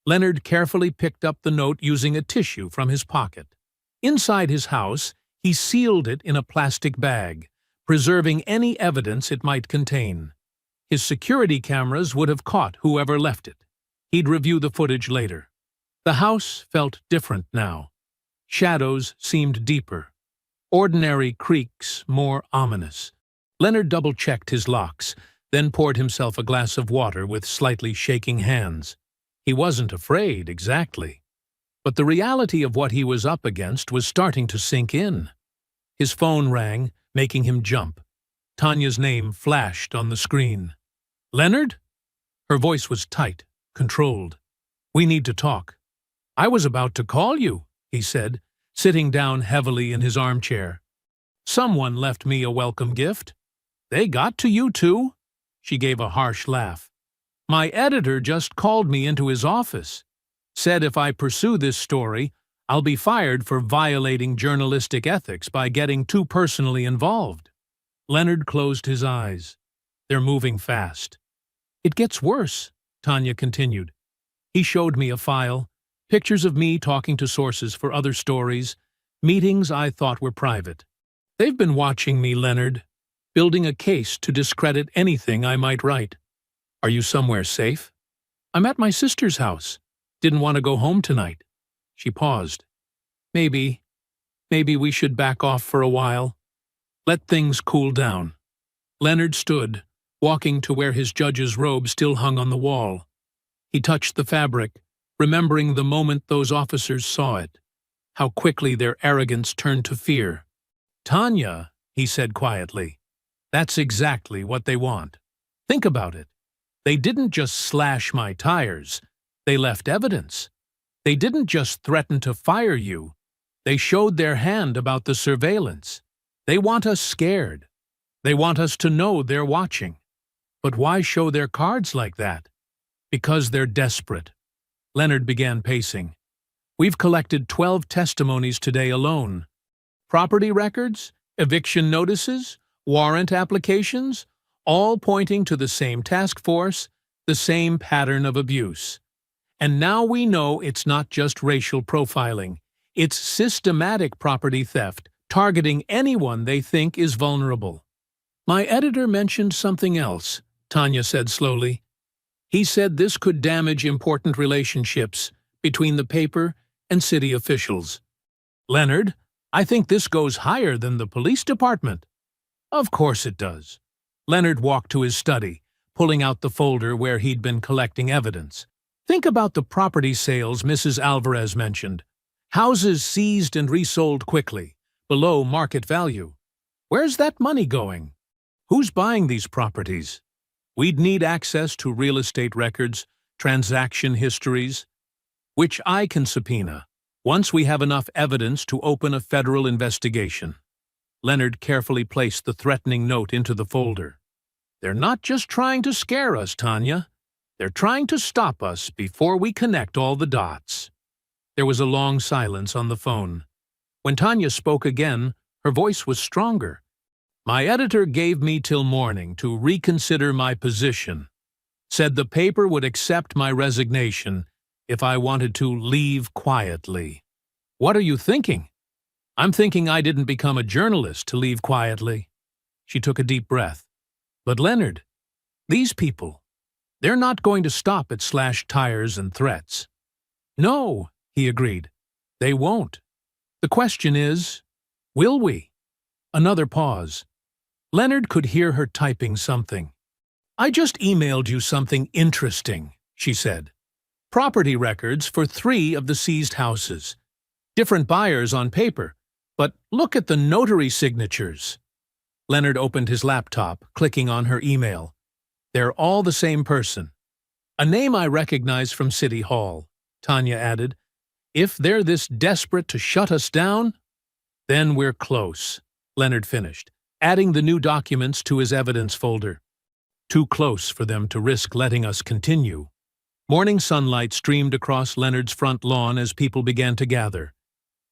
Leonard carefully picked up the note using a tissue from his pocket. Inside his house, he sealed it in a plastic bag, preserving any evidence it might contain. His security cameras would have caught whoever left it. He'd review the footage later. The house felt different now. Shadows seemed deeper. Ordinary creaks more ominous. Leonard double-checked his locks, then poured himself a glass of water with slightly shaking hands. He wasn't afraid, exactly. But the reality of what he was up against was starting to sink in. His phone rang, making him jump. Tanya's name flashed on the screen. "Leonard?" Her voice was tight, controlled. "We need to talk." "I was about to call you," he said, sitting down heavily in his armchair. "Someone left me a welcome gift." "They got to you too?" She gave a harsh laugh. "My editor just called me into his office. Said if I pursue this story, I'll be fired for violating journalistic ethics by getting too personally involved." Leonard closed his eyes. "They're moving fast." "It gets worse," Tanya continued. "He showed me a file, pictures of me talking to sources for other stories, meetings I thought were private. They've been watching me, Leonard, building a case to discredit anything I might write." "Are you somewhere safe?" "I'm at my sister's house. Didn't want to go home tonight." She paused. Maybe we should back off for a while. Let things cool down." Leonard stood, walking to where his judge's robe still hung on the wall. He touched the fabric, remembering the moment those officers saw it, how quickly their arrogance turned to fear. "Tanya," he said quietly, "that's exactly what they want. Think about it. They didn't just slash my tires. They left evidence. They didn't just threaten to fire you. They showed their hand about the surveillance. They want us scared. They want us to know they're watching. But why show their cards like that? Because they're desperate." Leonard began pacing. "We've collected 12 testimonies today alone. Property records, eviction notices, warrant applications, all pointing to the same task force, the same pattern of abuse. And now we know it's not just racial profiling. It's systematic property theft, targeting anyone they think is vulnerable." "My editor mentioned something else," Tanya said slowly. "He said this could damage important relationships between the paper and city officials." "Leonard, I think this goes higher than the police department." "Of course it does." Leonard walked to his study, pulling out the folder where he'd been collecting evidence. "Think about the property sales Mrs. Alvarez mentioned. Houses seized and resold quickly, below market value. Where's that money going? Who's buying these properties? We'd need access to real estate records, transaction histories, which I can subpoena, once we have enough evidence to open a federal investigation." Leonard carefully placed the threatening note into the folder. "They're not just trying to scare us, Tanya. They're trying to stop us before we connect all the dots." There was a long silence on the phone. When Tanya spoke again, her voice was stronger. "My editor gave me till morning to reconsider my position. Said the paper would accept my resignation if I wanted to leave quietly." "What are you thinking?" "I'm thinking I didn't become a journalist to leave quietly." She took a deep breath. "But Leonard, these people, they're not going to stop at slashed tires and threats." "No," he agreed. "They won't. The question is, will we?" Another pause. Leonard could hear her typing something. "I just emailed you something interesting," she said. "Property records for 3 of the seized houses. Different buyers on paper, but look at the notary signatures." Leonard opened his laptop, clicking on her email. "They're all the same person. "A name I recognize from City Hall," Tanya added. "If they're this desperate to shut us down, then we're close," Leonard finished, adding the new documents to his evidence folder. Too close for them to risk letting us continue. Morning sunlight streamed across Leonard's front lawn as people began to gather.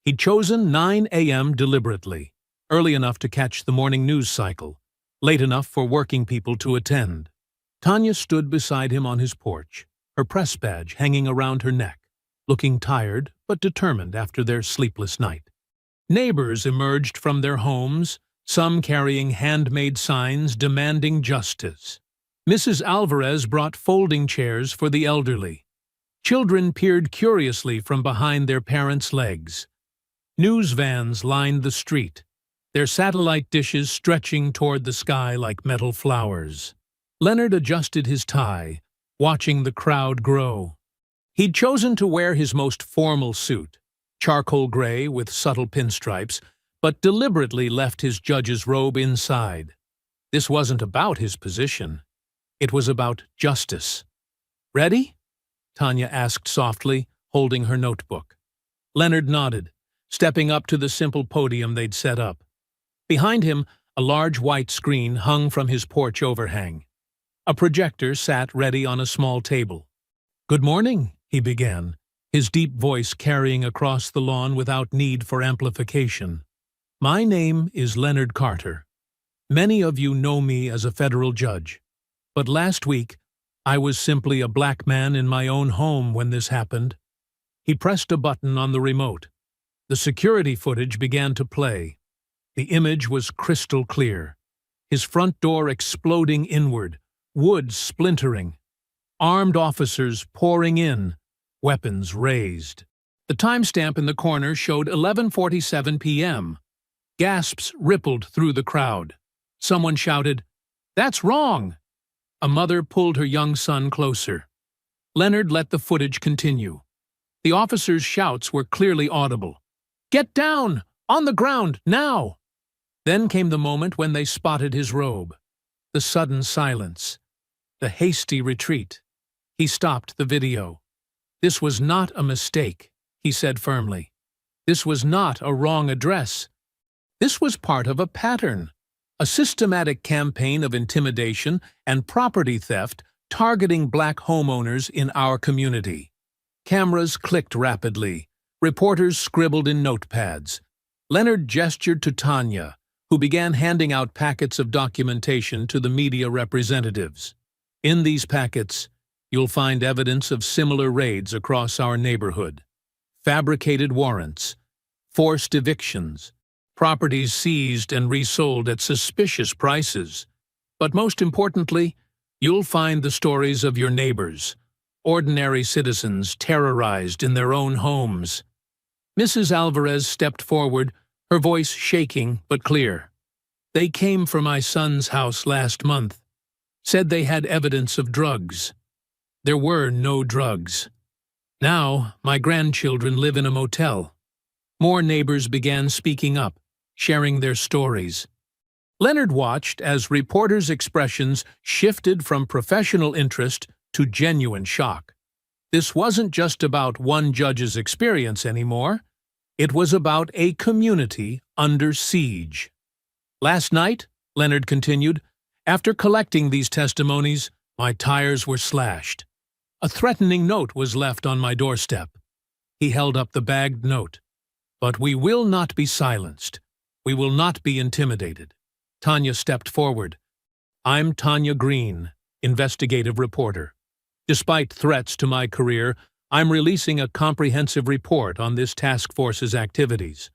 He'd chosen 9 a.m. deliberately, early enough to catch the morning news cycle, late enough for working people to attend. Tanya stood beside him on his porch, her press badge hanging around her neck, looking tired but determined after their sleepless night. Neighbors emerged from their homes, some carrying handmade signs demanding justice. Mrs. Alvarez brought folding chairs for the elderly. Children peered curiously from behind their parents' legs. News vans lined the street, their satellite dishes stretching toward the sky like metal flowers. Leonard adjusted his tie, watching the crowd grow. He'd chosen to wear his most formal suit, charcoal gray with subtle pinstripes, but deliberately left his judge's robe inside. This wasn't about his position. It was about justice. "Ready?" Tanya asked softly, holding her notebook. Leonard nodded, stepping up to the simple podium they'd set up. Behind him, a large white screen hung from his porch overhang. A projector sat ready on a small table. "Good morning," he began, his deep voice carrying across the lawn without need for amplification. "My name is Leonard Carter. Many of you know me as a federal judge. But last week, I was simply a black man in my own home when this happened." He pressed a button on the remote. The security footage began to play. The image was crystal clear. His front door exploding inward, wood splintering. Armed officers pouring in, weapons raised. The timestamp in the corner showed 11:47 p.m. Gasps rippled through the crowd. Someone shouted, "That's wrong!" A mother pulled her young son closer. Leonard let the footage continue. The officers' shouts were clearly audible. "Get down! On the ground, now!" Then came the moment when they spotted his robe. The sudden silence. The hasty retreat. He stopped the video. "This was not a mistake," he said firmly. "This was not a wrong address. This was part of a pattern. A systematic campaign of intimidation and property theft targeting black homeowners in our community." Cameras clicked rapidly. Reporters scribbled in notepads. Leonard gestured to Tanya, who began handing out packets of documentation to the media representatives. "In these packets, you'll find evidence of similar raids across our neighborhood. Fabricated warrants, forced evictions, properties seized and resold at suspicious prices. But most importantly, you'll find the stories of your neighbors, ordinary citizens terrorized in their own homes." Mrs. Alvarez stepped forward, her voice shaking but clear. "They came for my son's house last month. Said they had evidence of drugs. There were no drugs. Now, my grandchildren live in a motel." More neighbors began speaking up, sharing their stories. Leonard watched as reporters' expressions shifted from professional interest to genuine shock. This wasn't just about one judge's experience anymore. It was about a community under siege. "Last night," Leonard continued, "after collecting these testimonies, my tires were slashed. A threatening note was left on my doorstep." He held up the bagged note. "But we will not be silenced. We will not be intimidated." Tanya stepped forward. "I'm Tanya Green, investigative reporter. Despite threats to my career, I'm releasing a comprehensive report on this task force's activities.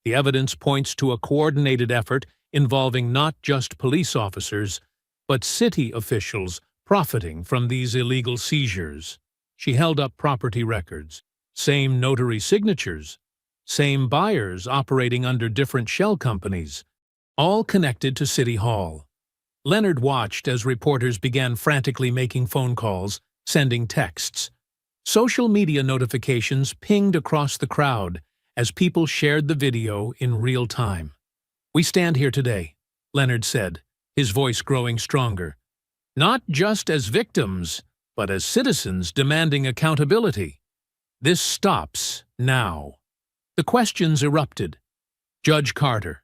The evidence points to a coordinated effort involving not just police officers, but city officials profiting from these illegal seizures." She held up property records. Same notary signatures. Same buyers operating under different shell companies, all connected to City Hall. Leonard watched as reporters began frantically making phone calls, sending texts. Social media notifications pinged across the crowd as people shared the video in real time. "We stand here today," Leonard said, his voice growing stronger. "Not just as victims, but as citizens demanding accountability. This stops now. The questions erupted. Judge Carter,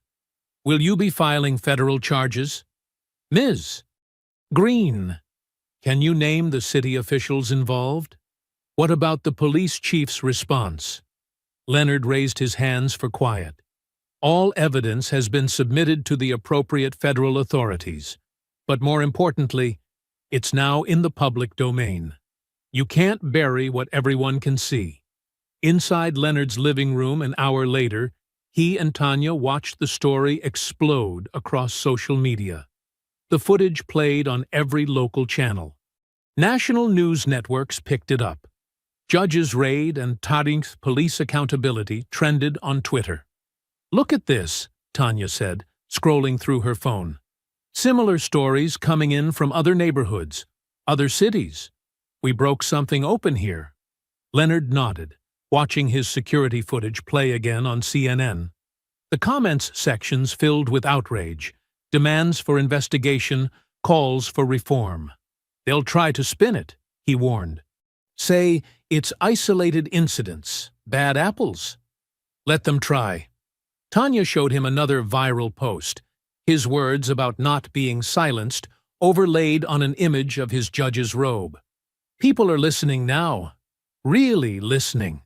will you be filing federal charges? Ms. Green, can you name the city officials involved? What about the police chief's response? Leonard raised his hands for quiet. All evidence has been submitted to the appropriate federal authorities, but more importantly, it's now in the public domain. You can't bury what everyone can see. Inside Leonard's living room an hour later, he and Tanya watched the story explode across social media. The footage played on every local channel. National news networks picked it up. Judge's raid and Tarink's police accountability trended on Twitter. Look at this, Tanya said, scrolling through her phone. Similar stories coming in from other neighborhoods, other cities. We broke something open here. Leonard nodded, watching his security footage play again on CNN. The comments sections filled with outrage, demands for investigation, calls for reform. They'll try to spin it, he warned. Say it's isolated incidents, bad apples. Let them try. Tanya showed him another viral post, his words about not being silenced overlaid on an image of his judge's robe. People are listening now. Really listening.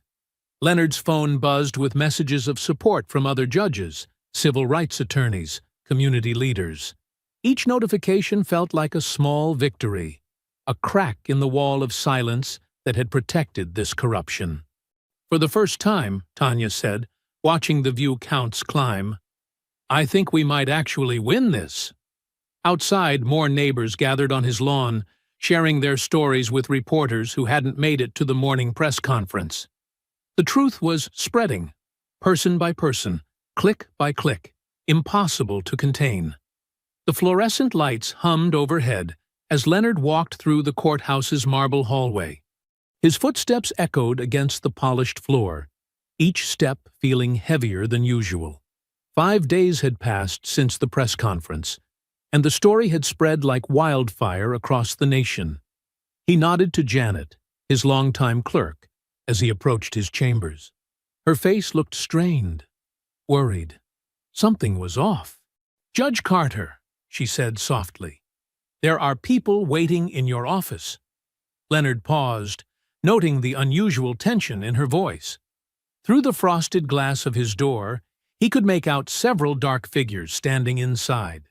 Leonard's phone buzzed with messages of support from other judges, civil rights attorneys, community leaders. Each notification felt like a small victory, a crack in the wall of silence that had protected this corruption. For the first time, Tanya said, watching the view counts climb, I think we might actually win this. Outside, more neighbors gathered on his lawn, sharing their stories with reporters who hadn't made it to the morning press conference. The truth was spreading, person by person, click by click, impossible to contain. The fluorescent lights hummed overhead as Leonard walked through the courthouse's marble hallway. His footsteps echoed against the polished floor, each step feeling heavier than usual. 5 days had passed since the press conference, and the story had spread like wildfire across the nation. He nodded to Janet, his longtime clerk, as he approached his chambers. Her face looked strained, worried. Something was off. Judge Carter, she said softly, there are people waiting in your office. Leonard paused, noting the unusual tension in her voice. Through the frosted glass of his door, he could make out several dark figures standing inside.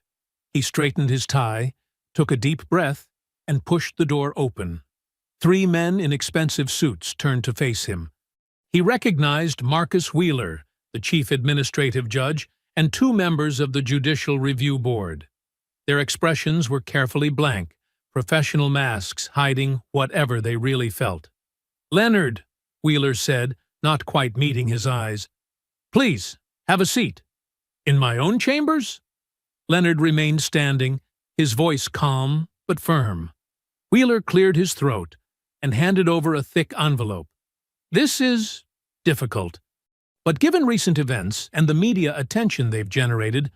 He straightened his tie, took a deep breath, and pushed the door open. 3 men in expensive suits turned to face him. He recognized Marcus Wheeler, the chief administrative judge, and 2 members of the Judicial Review Board. Their expressions were carefully blank, professional masks hiding whatever they really felt. Leonard, Wheeler said, not quite meeting his eyes. Please, have a seat. In my own chambers? Leonard remained standing, his voice calm but firm. Wheeler cleared his throat and handed over a thick envelope. This is difficult, but given recent events and the media attention they've generated,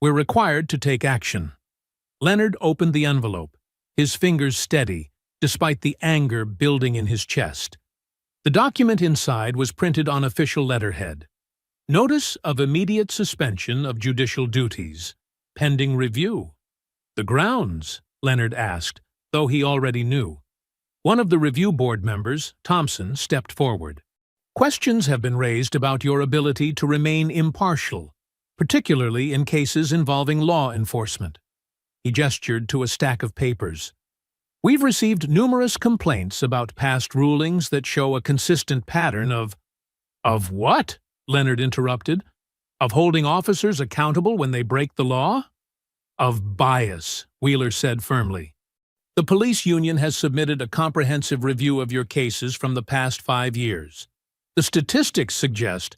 we're required to take action. Leonard opened the envelope, his fingers steady, despite the anger building in his chest. The document inside was printed on official letterhead. Notice of immediate suspension of judicial duties, pending review. The grounds? Leonard asked, though he already knew. One of the review board members, Thompson, stepped forward. Questions have been raised about your ability to remain impartial, particularly in cases involving law enforcement. He gestured to a stack of papers. We've received numerous complaints about past rulings that show a consistent pattern of... Of what? Leonard interrupted. Of holding officers accountable when they break the law? Of bias, Wheeler said firmly. The police union has submitted a comprehensive review of your cases from the past 5 years. The statistics suggest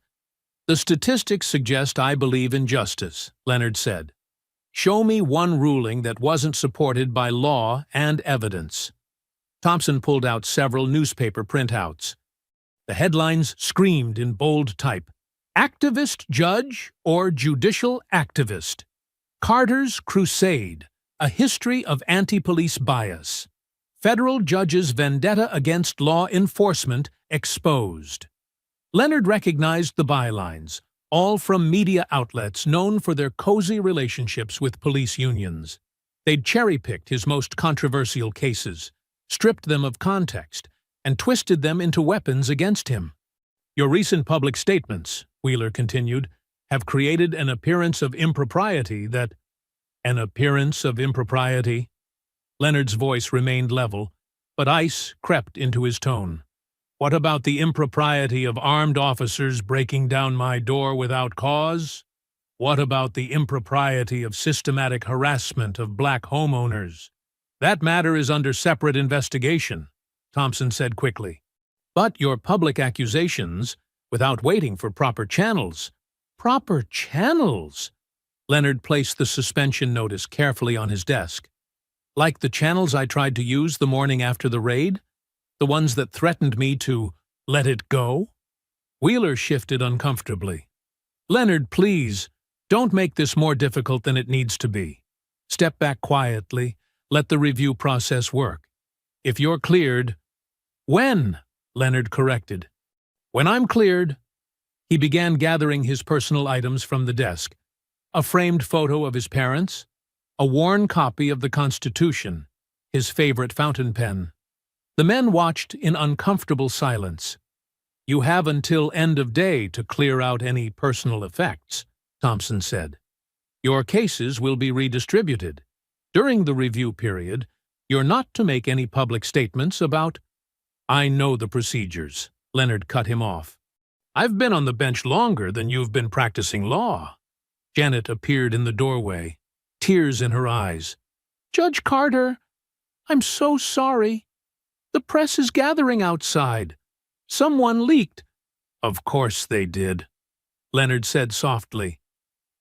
I believe in justice, Leonard said. Show me one ruling that wasn't supported by law and evidence. Thompson pulled out several newspaper printouts. The headlines screamed in bold type, Activist Judge or Judicial Activist. Carter's Crusade, a history of anti-police bias. Federal judge's vendetta against law enforcement exposed. Leonard recognized the bylines, all from media outlets known for their cozy relationships with police unions. They'd cherry-picked his most controversial cases, stripped them of context, and twisted them into weapons against him. Your recent public statements, Wheeler continued, have created an appearance of impropriety that— An appearance of impropriety? Leonard's voice remained level, but ice crept into his tone. What about the impropriety of armed officers breaking down my door without cause? What about the impropriety of systematic harassment of black homeowners? That matter is under separate investigation, Thompson said quickly. But your public accusations, without waiting for proper channels— Proper channels? Leonard placed the suspension notice carefully on his desk. Like the channels I tried to use the morning after the raid? The ones that threatened me to let it go? Wheeler shifted uncomfortably. Leonard, please, don't make this more difficult than it needs to be. Step back quietly, let the review process work. If you're cleared— When? Leonard corrected. When I'm cleared. He began gathering his personal items from the desk. A framed photo of his parents, a worn copy of the Constitution, his favorite fountain pen. The men watched in uncomfortable silence. You have until end of day to clear out any personal effects, Thompson said. Your cases will be redistributed. During the review period, you're not to make any public statements about— I know the procedures, Leonard cut him off. I've been on the bench longer than you've been practicing law. Janet appeared in the doorway, tears in her eyes. Judge Carter, I'm so sorry. The press is gathering outside. Someone leaked. Of course they did, Leonard said softly.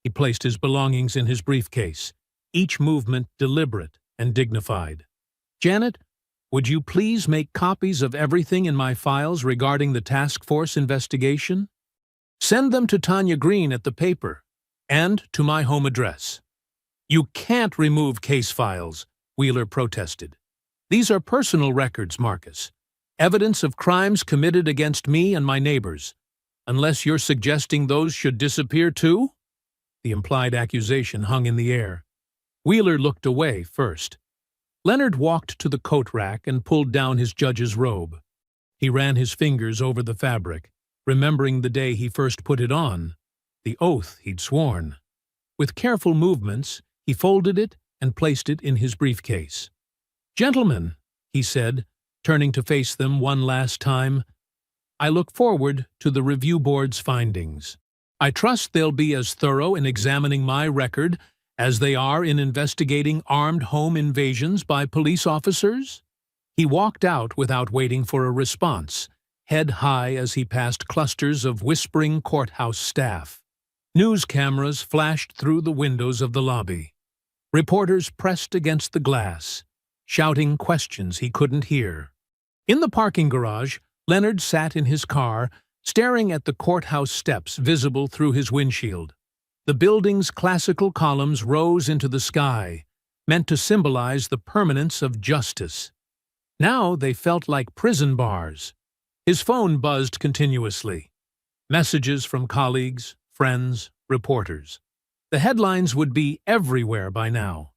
He placed his belongings in his briefcase, each movement deliberate and dignified. Janet, would you please make copies of everything in my files regarding the task force investigation? Send them to Tanya Green at the paper and to my home address. You can't remove case files, Wheeler protested. These are personal records, Marcus. Evidence of crimes committed against me and my neighbors. Unless you're suggesting those should disappear too? The implied accusation hung in the air. Wheeler looked away first. Leonard walked to the coat rack and pulled down his judge's robe. He ran his fingers over the fabric, remembering the day he first put it on, the oath he'd sworn. With careful movements, he folded it and placed it in his briefcase. Gentlemen, he said, turning to face them one last time, I look forward to the review board's findings. I trust they'll be as thorough in examining my record as they are in investigating armed home invasions by police officers. He walked out without waiting for a response, head high as he passed clusters of whispering courthouse staff. News cameras flashed through the windows of the lobby. Reporters pressed against the glass, shouting questions he couldn't hear. In the parking garage, Leonard sat in his car, staring at the courthouse steps visible through his windshield. The building's classical columns rose into the sky, meant to symbolize the permanence of justice. Now they felt like prison bars. His phone buzzed continuously. Messages from colleagues, friends, reporters. The headlines would be everywhere by now.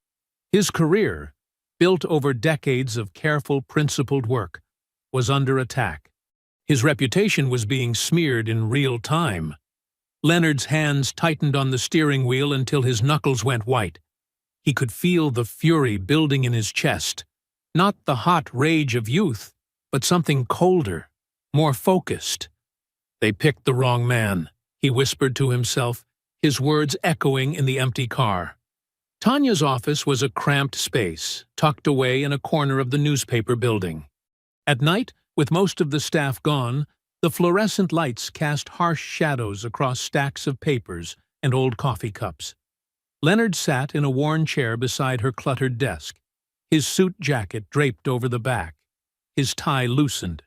His career, built over decades of careful, principled work, was under attack. His reputation was being smeared in real time. Leonard's hands tightened on the steering wheel until his knuckles went white. He could feel the fury building in his chest, not the hot rage of youth, but something colder, more focused. They picked the wrong man, he whispered to himself, his words echoing in the empty car. Tanya's office was a cramped space, tucked away in a corner of the newspaper building. At night, with most of the staff gone, the fluorescent lights cast harsh shadows across stacks of papers and old coffee cups. Leonard sat in a worn chair beside her cluttered desk, his suit jacket draped over the back, his tie loosened.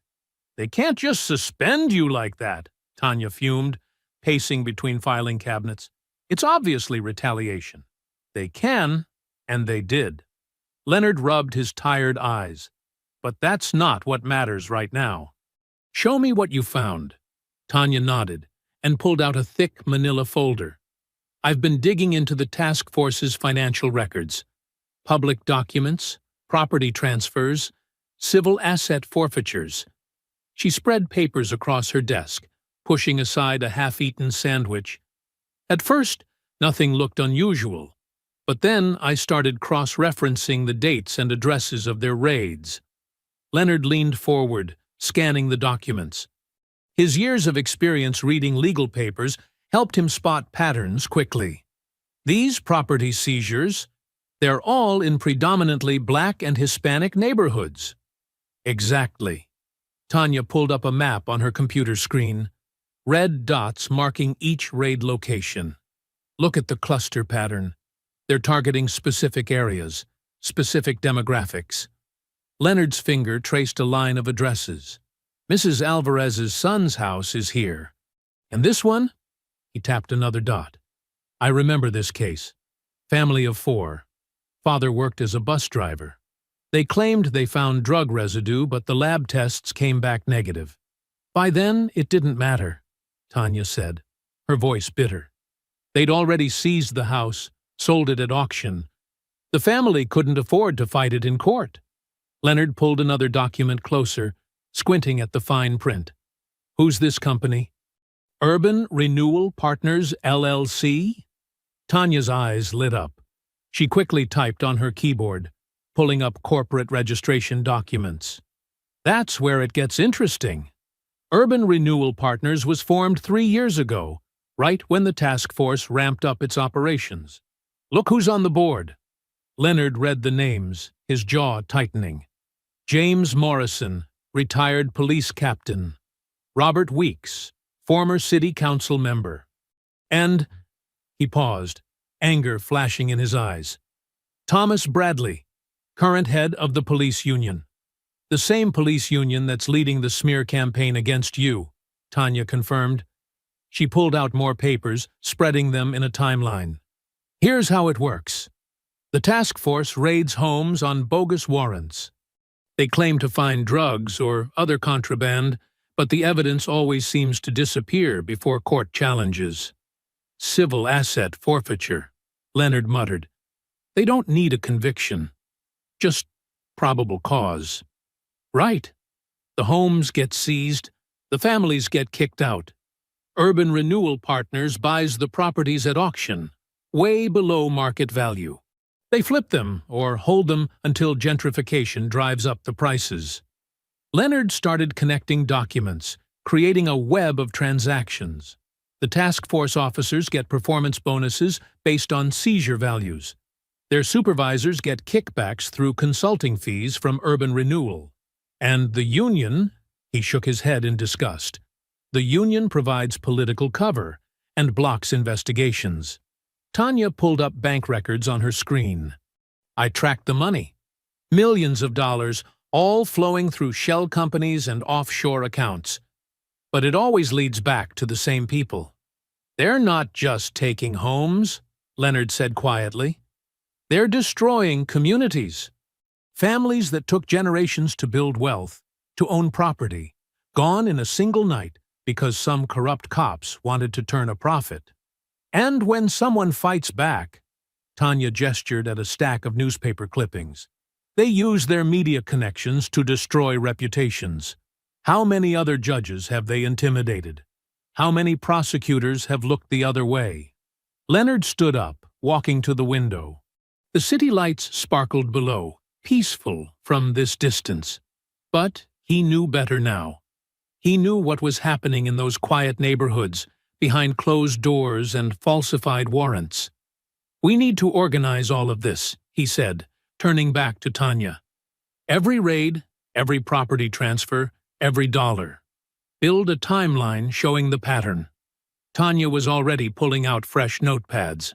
They can't just suspend you like that, Tanya fumed, pacing between filing cabinets. It's obviously retaliation. They can, and they did. Leonard rubbed his tired eyes. but that's not what matters right now. Show me what you found. Tanya nodded and pulled out a thick manila folder. I've been digging into the task force's financial records, public documents, property transfers, civil asset forfeitures. She spread papers across her desk, pushing aside a half-eaten sandwich. At first, nothing looked unusual, but then I started cross-referencing the dates and addresses of their raids. Leonard leaned forward, scanning the documents. His years of experience reading legal papers helped him spot patterns quickly. These property seizures, they're all in predominantly Black and Hispanic neighborhoods. Exactly. Tanya pulled up a map on her computer screen, red dots marking each raid location. Look at the cluster pattern. They're targeting specific areas, specific demographics. Leonard's finger traced a line of addresses. Mrs. Alvarez's son's house is here. And this one? He tapped another dot. I remember this case. Family of 4. Father worked as a bus driver. They claimed they found drug residue, but the lab tests came back negative. By then, it didn't matter, Tanya said, her voice bitter. They'd already seized the house, sold it at auction. The family couldn't afford to fight it in court. Leonard pulled another document closer, squinting at the fine print. Who's this company? Urban Renewal Partners, LLC? Tanya's eyes lit up. She quickly typed on her keyboard, pulling up corporate registration documents. That's where it gets interesting. Urban Renewal Partners was formed 3 years ago, right when the task force ramped up its operations. Look who's on the board. Leonard read the names, his jaw tightening. James Morrison, retired police captain. Robert Weeks, former city council member. And, he paused, anger flashing in his eyes. Thomas Bradley, current head of the police union. The same police union that's leading the smear campaign against you, Tanya confirmed. She pulled out more papers, spreading them in a timeline. Here's how it works. The task force raids homes on bogus warrants. They claim to find drugs or other contraband, but the evidence always seems to disappear before court challenges. Civil asset forfeiture, Leonard muttered. They don't need a conviction. Just probable cause. Right. The homes get seized, the families get kicked out. Urban Renewal Partners buys the properties at auction, way below market value. They flip them or hold them until gentrification drives up the prices. Leonard started connecting documents, creating a web of transactions. The task force officers get performance bonuses based on seizure values. Their supervisors get kickbacks through consulting fees from Urban Renewal. And the union, he shook his head in disgust. The union provides political cover and blocks investigations. Tanya pulled up bank records on her screen. I tracked the money. Millions of dollars, all flowing through shell companies and offshore accounts. But it always leads back to the same people. They're not just taking homes, Leonard said quietly. They're destroying communities. Families that took generations to build wealth, to own property, gone in a single night because some corrupt cops wanted to turn a profit. And when someone fights back, Tanya gestured at a stack of newspaper clippings, they use their media connections to destroy reputations. How many other judges have they intimidated? How many prosecutors have looked the other way? Leonard stood up, walking to the window. The city lights sparkled below, peaceful from this distance. But he knew better now. He knew what was happening in those quiet neighborhoods, behind closed doors and falsified warrants. We need to organize all of this, he said, turning back to Tanya. Every raid, every property transfer, every dollar. Build a timeline showing the pattern. Tanya was already pulling out fresh notepads.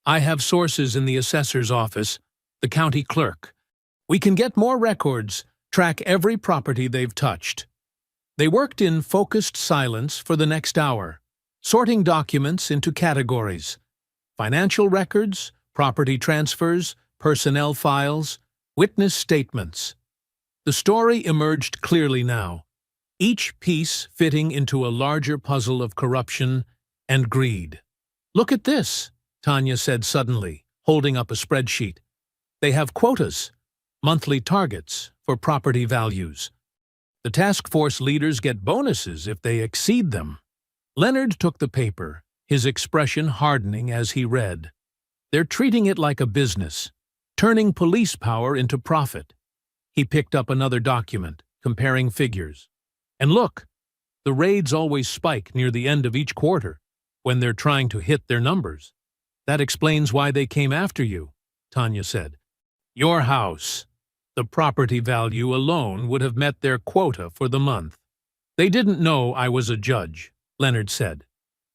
I have sources in the assessor's office, the county clerk. We can get more records, track every property they've touched. They worked in focused silence for the next hour, sorting documents into categories: financial records, property transfers, personnel files, witness statements. The story emerged clearly now, each piece fitting into a larger puzzle of corruption and greed. "Look at this," Tanya said suddenly, holding up a spreadsheet. "They have quotas, monthly targets for property values. The task force leaders get bonuses if they exceed them." Leonard took the paper, his expression hardening as he read. "They're treating it like a business, turning police power into profit." He picked up another document, comparing figures. "And look, the raids always spike near the end of each quarter, when they're trying to hit their numbers. That explains why they came after you," Tanya said. "Your house. The property value alone would have met their quota for the month." "They didn't know I was a judge," Leonard said.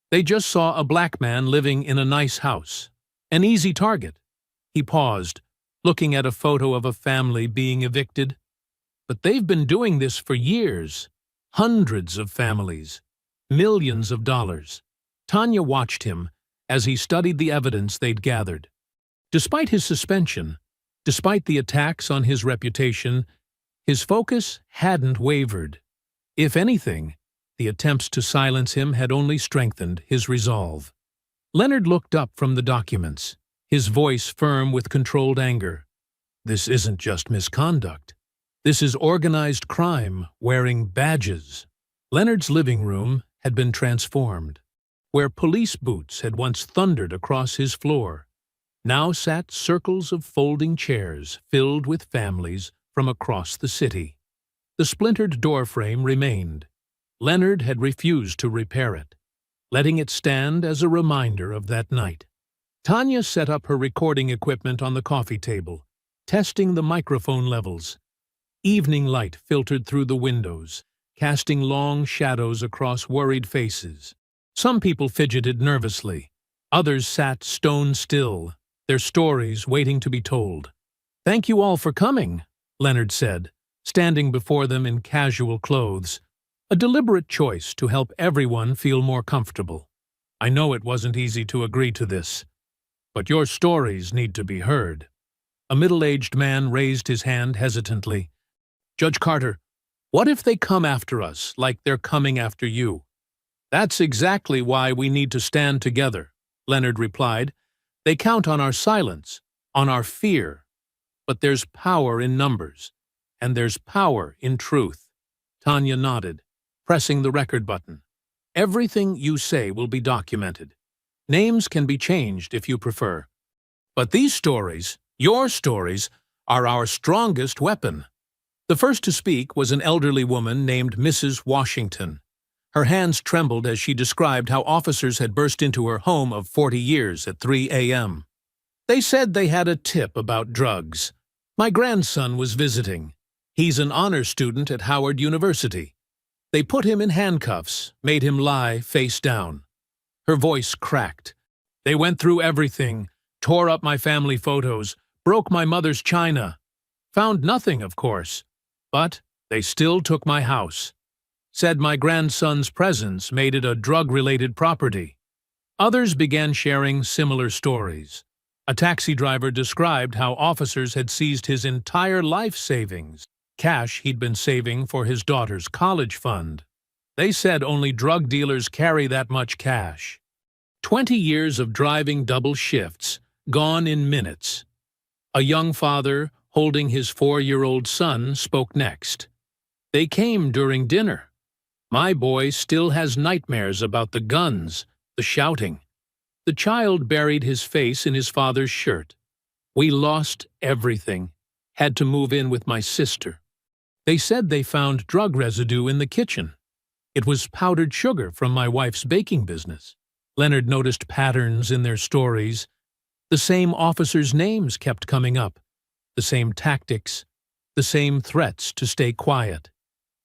"They just saw a black man living in a nice house. An easy target." He paused, looking at a photo of a family being evicted. "But they've been doing this for years. Hundreds of families. Millions of dollars." Tanya watched him as he studied the evidence they'd gathered. Despite his suspension, despite the attacks on his reputation, his focus hadn't wavered. If anything, the attempts to silence him had only strengthened his resolve. Leonard looked up from the documents, his voice firm with controlled anger. "This isn't just misconduct. This is organized crime wearing badges." Leonard's living room had been transformed. Where police boots had once thundered across his floor, now sat circles of folding chairs filled with families from across the city. The splintered doorframe remained. Leonard had refused to repair it, letting it stand as a reminder of that night. Tanya set up her recording equipment on the coffee table, testing the microphone levels. Evening light filtered through the windows, casting long shadows across worried faces. Some people fidgeted nervously. Others sat stone still, their stories waiting to be told. "Thank you all for coming," Leonard said, standing before them in casual clothes, a deliberate choice to help everyone feel more comfortable. "I know it wasn't easy to agree to this, but your stories need to be heard." A middle-aged man raised his hand hesitantly. "Judge Carter, what if they come after us like they're coming after you?" "That's exactly why we need to stand together," Leonard replied. "They count on our silence, on our fear. But there's power in numbers, and there's power in truth." Tanya nodded, pressing the record button. "Everything you say will be documented. Names can be changed if you prefer. But these stories, your stories, are our strongest weapon." The first to speak was an elderly woman named Mrs. Washington. Her hands trembled as she described how officers had burst into her home of 40 years at 3 a.m. "They said they had a tip about drugs. My grandson was visiting. He's an honor student at Howard University. They put him in handcuffs, made him lie face down." Her voice cracked. "They went through everything, tore up my family photos, broke my mother's china. Found nothing, of course. But they still took my house. Said my grandson's presence made it a drug-related property." Others began sharing similar stories. A taxi driver described how officers had seized his entire life savings, cash he'd been saving for his daughter's college fund. They said only drug dealers carry that much cash. 20 years of driving double shifts, gone in minutes. A young father holding his 4-year-old son spoke next. "They came during dinner. My boy still has nightmares about the guns, the shouting." The child buried his face in his father's shirt. "We lost everything. Had to move in with my sister." They said they found drug residue in the kitchen. "It was powdered sugar from my wife's baking business." Leonard noticed patterns in their stories. The same officers' names kept coming up, the same tactics, the same threats to stay quiet.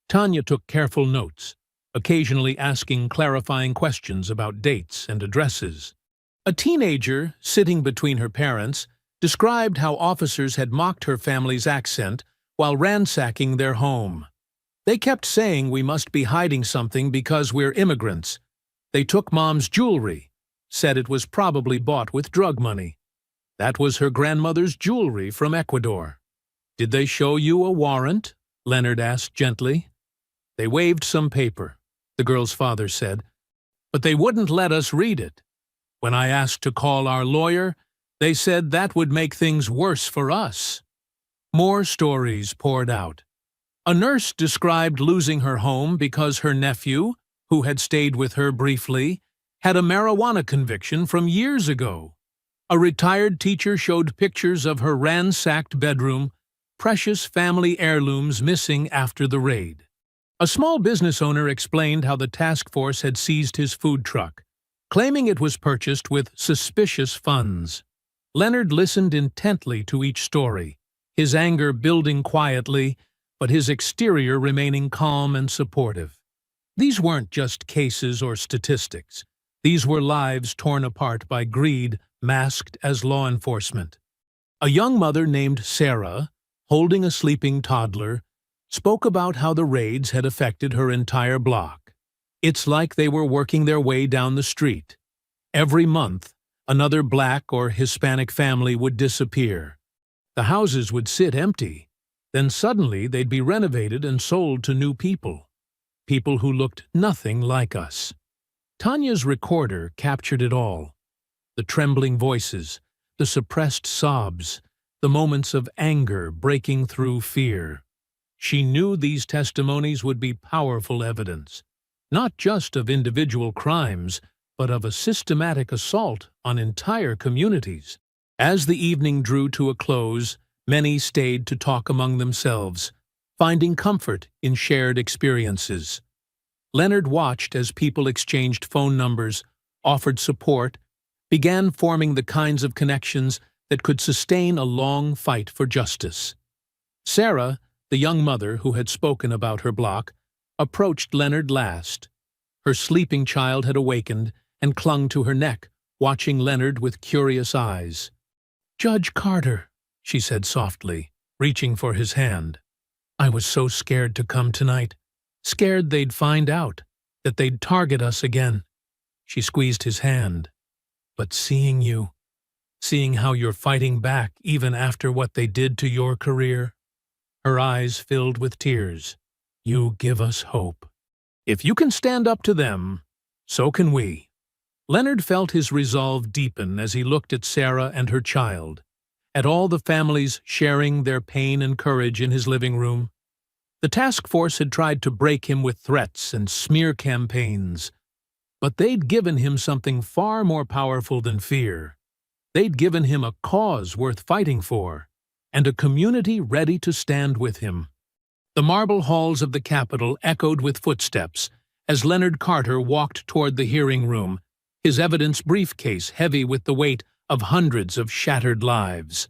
Tanya took careful notes, occasionally asking clarifying questions about dates and addresses. A teenager, sitting between her parents, described how officers had mocked her family's accent while ransacking their home. "They kept saying we must be hiding something because we're immigrants. They took Mom's jewelry, said it was probably bought with drug money. That was her grandmother's jewelry from Ecuador." "Did they show you a warrant?" Leonard asked gently. They waved some paper, the girl's father said, but they wouldn't let us read it. When I asked to call our lawyer, they said that would make things worse for us. More stories poured out. A nurse described losing her home because her nephew, who had stayed with her briefly, had a marijuana conviction from years ago. A retired teacher showed pictures of her ransacked bedroom, precious family heirlooms missing after the raid. A small business owner explained how the task force had seized his food truck, claiming it was purchased with suspicious funds. Leonard listened intently to each story, his anger building quietly, but his exterior remaining calm and supportive. These weren't just cases or statistics. These were lives torn apart by greed masked as law enforcement. A young mother named Sarah, holding a sleeping toddler, spoke about how the raids had affected her entire block. It's like they were working their way down the street. Every month, another Black or Hispanic family would disappear. The houses would sit empty. Then suddenly they'd be renovated and sold to new people. People who looked nothing like us. Tanya's recorder captured it all. The trembling voices, the suppressed sobs, the moments of anger breaking through fear. She knew these testimonies would be powerful evidence, not just of individual crimes, but of a systematic assault on entire communities. As the evening drew to a close, many stayed to talk among themselves, finding comfort in shared experiences. Leonard watched as people exchanged phone numbers, offered support, began forming the kinds of connections that could sustain a long fight for justice. Sarah, the young mother who had spoken about her block, approached Leonard last. Her sleeping child had awakened and clung to her neck, watching Leonard with curious eyes. "Judge Carter," she said softly, reaching for his hand. "I was so scared to come tonight. Scared they'd find out, that they'd target us again." She squeezed his hand. "But seeing you, seeing how you're fighting back even after what they did to your career," her eyes filled with tears, "you give us hope. If you can stand up to them, so can we." Leonard felt his resolve deepen as he looked at Sarah and her child, at all the families sharing their pain and courage in his living room. The task force had tried to break him with threats and smear campaigns, but they'd given him something far more powerful than fear. They'd given him a cause worth fighting for, and a community ready to stand with him. The marble halls of the Capitol echoed with footsteps as Leonard Carter walked toward the hearing room, his evidence briefcase heavy with the weight of hundreds of shattered lives.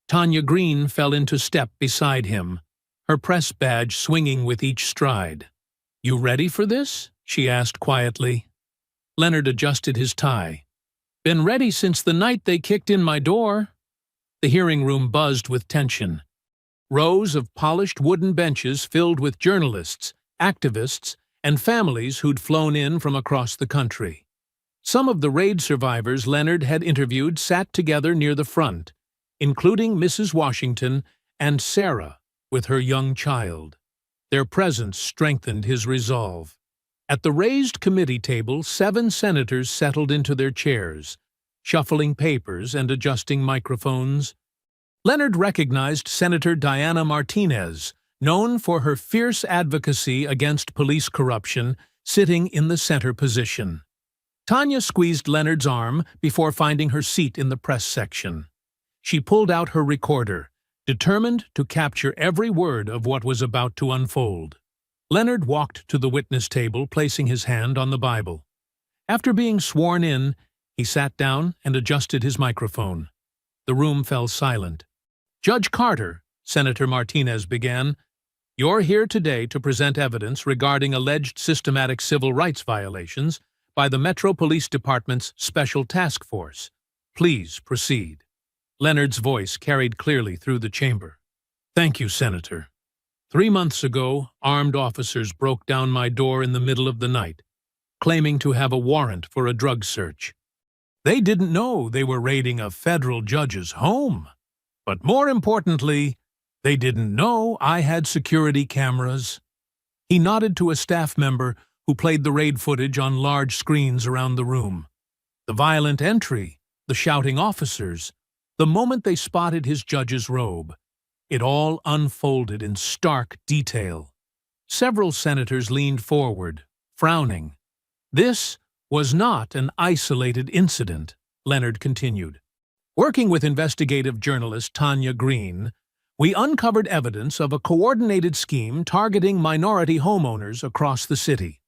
Tanya Green fell into step beside him, her press badge swinging with each stride. "You ready for this?" she asked quietly. Leonard adjusted his tie. "Been ready since the night they kicked in my door." The hearing room buzzed with tension. Rows of polished wooden benches filled with journalists, activists, and families who'd flown in from across the country. Some of the raid survivors Leonard had interviewed sat together near the front, including Mrs. Washington and Sarah with her young child. Their presence strengthened his resolve. At the raised committee table, 7 senators settled into their chairs, shuffling papers and adjusting microphones. Leonard recognized Senator Diana Martinez, known for her fierce advocacy against police corruption, sitting in the center position. Tanya squeezed Leonard's arm before finding her seat in the press section. She pulled out her recorder, determined to capture every word of what was about to unfold. Leonard walked to the witness table, placing his hand on the Bible. After being sworn in, he sat down and adjusted his microphone. The room fell silent. "Judge Carter," Senator Martinez began, "you're here today to present evidence regarding alleged systematic civil rights violations by the Metro Police Department's Special Task Force. Please proceed." Leonard's voice carried clearly through the chamber. "Thank you, Senator. 3 months ago, armed officers broke down my door in the middle of the night, claiming to have a warrant for a drug search. They didn't know they were raiding a federal judge's home. But more importantly, They didn't know I had security cameras. He nodded to a staff member who played the raid footage on large screens around the room. The violent entry, the shouting officers, the moment they spotted his judge's robe. It all unfolded in stark detail. Several senators leaned forward, frowning. This was not an isolated incident, Leonard continued. Working with investigative journalist Tanya Green, we uncovered evidence of a coordinated scheme targeting minority homeowners across the city.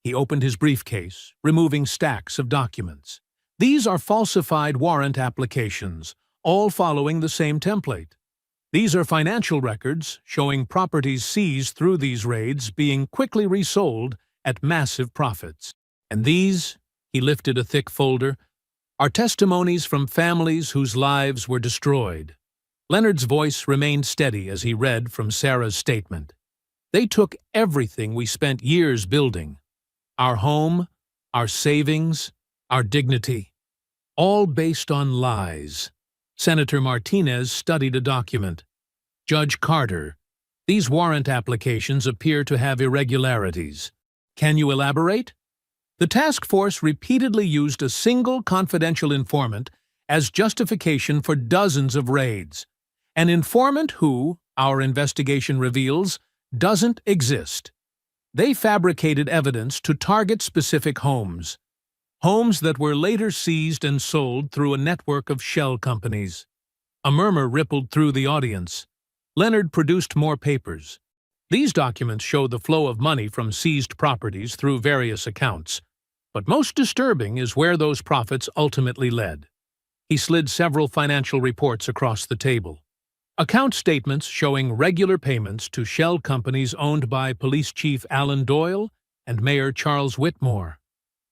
He opened his briefcase, removing stacks of documents. These are falsified warrant applications, all following the same template. These are financial records showing properties seized through these raids being quickly resold at massive profits. And these, he lifted a thick folder, are testimonies from families whose lives were destroyed. Leonard's voice remained steady as he read from Sarah's statement. They took everything we spent years building. Our home, our savings, our dignity. All based on lies. Senator Martinez studied a document. Judge Carter, these warrant applications appear to have irregularities. Can you elaborate? The task force repeatedly used a single confidential informant as justification for dozens of raids. An informant who, our investigation reveals, doesn't exist. They fabricated evidence to target specific homes. Homes that were later seized and sold through a network of shell companies. A murmur rippled through the audience. Leonard produced more papers. These documents show the flow of money from seized properties through various accounts. But most disturbing is where those profits ultimately led. He slid several financial reports across the table. Account statements showing regular payments to shell companies owned by Police Chief Alan Doyle and Mayor Charles Whitmore.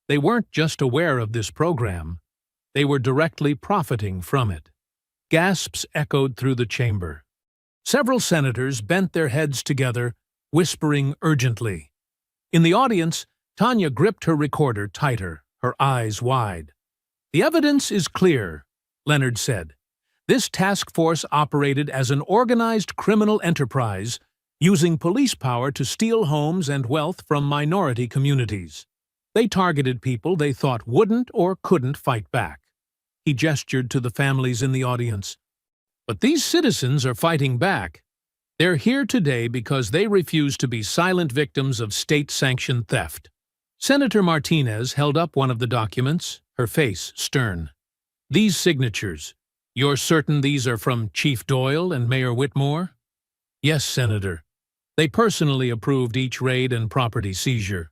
They weren't just aware of this program, they were directly profiting from it. Gasps echoed through the chamber. Several senators bent their heads together, whispering urgently. In the audience, Tanya gripped her recorder tighter, her eyes wide. The evidence is clear, Leonard said. This task force operated as an organized criminal enterprise, using police power to steal homes and wealth from minority communities. They targeted people they thought wouldn't or couldn't fight back. He gestured to the families in the audience. But these citizens are fighting back. They're here today because they refuse to be silent victims of state-sanctioned theft. Senator Martinez held up one of the documents, her face stern. These signatures, you're certain these are from Chief Doyle and Mayor Whitmore? Yes, Senator. They personally approved each raid and property seizure.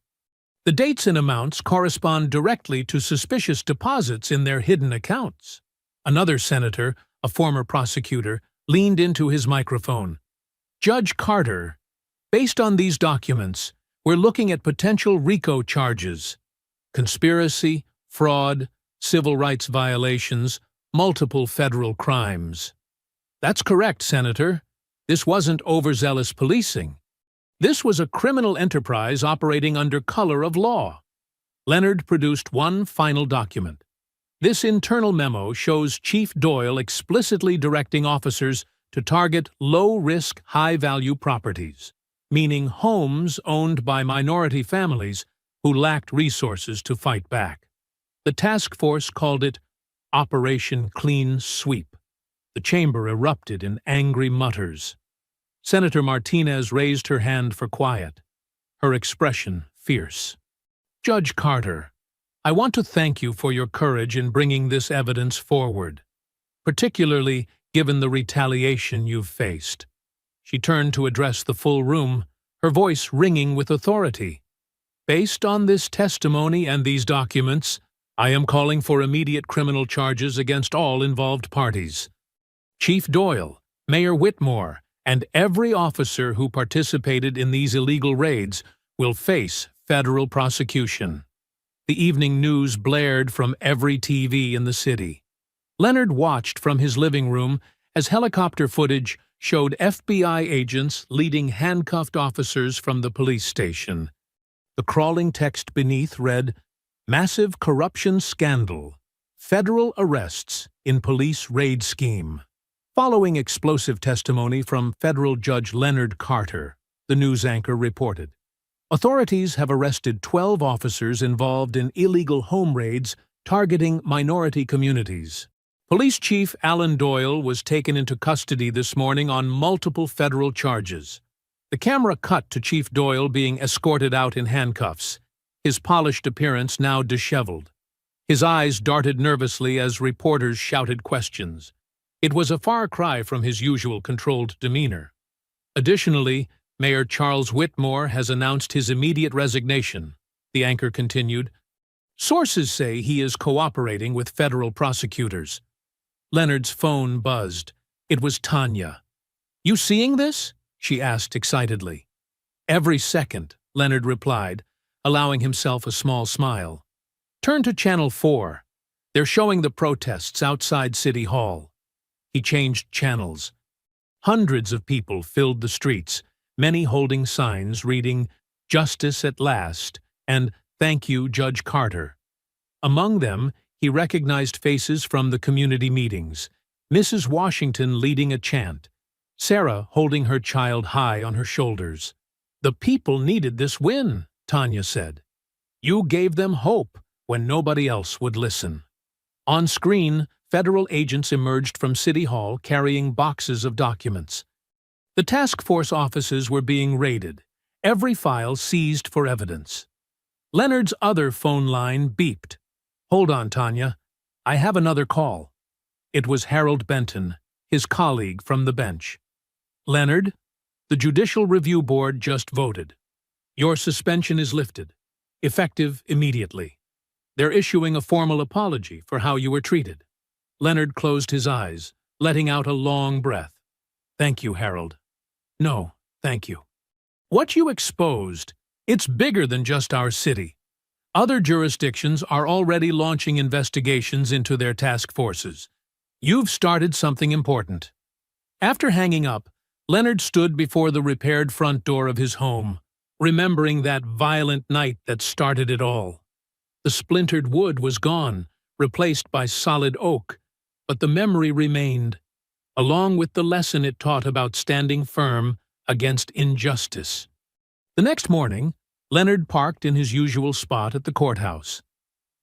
The dates and amounts correspond directly to suspicious deposits in their hidden accounts. Another senator, a former prosecutor, leaned into his microphone. Judge Carter, based on these documents, we're looking at potential RICO charges. Conspiracy, fraud, civil rights violations, multiple federal crimes. That's correct, Senator. This wasn't overzealous policing. This was a criminal enterprise operating under color of law. Leonard produced one final document. This internal memo shows Chief Doyle explicitly directing officers to target low-risk, high-value properties, meaning homes owned by minority families who lacked resources to fight back. The task force called it Operation Clean Sweep. The chamber erupted in angry mutters. Senator Martinez raised her hand for quiet, her expression fierce. Judge Carter, I want to thank you for your courage in bringing this evidence forward, particularly given the retaliation you've faced. She turned to address the full room, her voice ringing with authority. Based on this testimony and these documents, I am calling for immediate criminal charges against all involved parties. Chief Doyle, Mayor Whitmore, and every officer who participated in these illegal raids will face federal prosecution. The evening news blared from every TV in the city. Leonard watched from his living room as helicopter footage showed FBI agents leading handcuffed officers from the police station. The crawling text beneath read, "Massive corruption scandal. Federal arrests in police raid scheme." Following explosive testimony from federal judge Leonard Carter, the news anchor reported, authorities have arrested 12 officers involved in illegal home raids targeting minority communities. Police Chief Alan Doyle was taken into custody this morning on multiple federal charges. The camera cut to Chief Doyle being escorted out in handcuffs, his polished appearance now disheveled. His eyes darted nervously as reporters shouted questions. It was a far cry from his usual controlled demeanor. Additionally, Mayor Charles Whitmore has announced his immediate resignation, the anchor continued. Sources say he is cooperating with federal prosecutors. Leonard's phone buzzed. It was Tanya. You seeing this? She asked excitedly. Every second, Leonard replied, allowing himself a small smile. Turn to Channel 4. They're showing the protests outside City Hall. He changed channels. Hundreds of people filled the streets, many holding signs reading, Justice at Last, and Thank You, Judge Carter. Among them, he recognized faces from the community meetings, Mrs. Washington leading a chant, Sarah holding her child high on her shoulders. The people needed this win, Tanya said. You gave them hope when nobody else would listen. On screen, federal agents emerged from City Hall carrying boxes of documents. The task force offices were being raided, every file seized for evidence. Leonard's other phone line beeped. Hold on, Tanya. I have another call. It was Harold Benton, his colleague from the bench. Leonard, the Judicial Review Board just voted. Your suspension is lifted, effective immediately. They're issuing a formal apology for how you were treated. Leonard closed his eyes, letting out a long breath. Thank you, Harold. No, thank you. What you exposed, it's bigger than just our city. Other jurisdictions are already launching investigations into their task forces. You've started something important. After hanging up, Leonard stood before the repaired front door of his home, remembering that violent night that started it all. The splintered wood was gone, replaced by solid oak, but the memory remained, along with the lesson it taught about standing firm against injustice. The next morning, Leonard parked in his usual spot at the courthouse.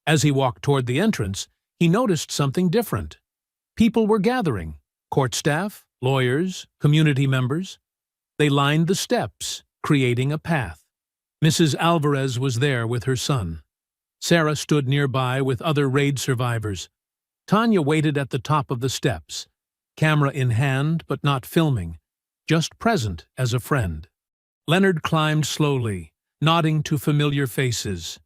As he walked toward the entrance, he noticed something different. People were gathering, court staff, lawyers, community members. They lined the steps, creating a path. Mrs. Alvarez was there with her son. Sarah stood nearby with other raid survivors. Tanya waited at the top of the steps, camera in hand but not filming, just present as a friend. Leonard climbed slowly, nodding to familiar faces.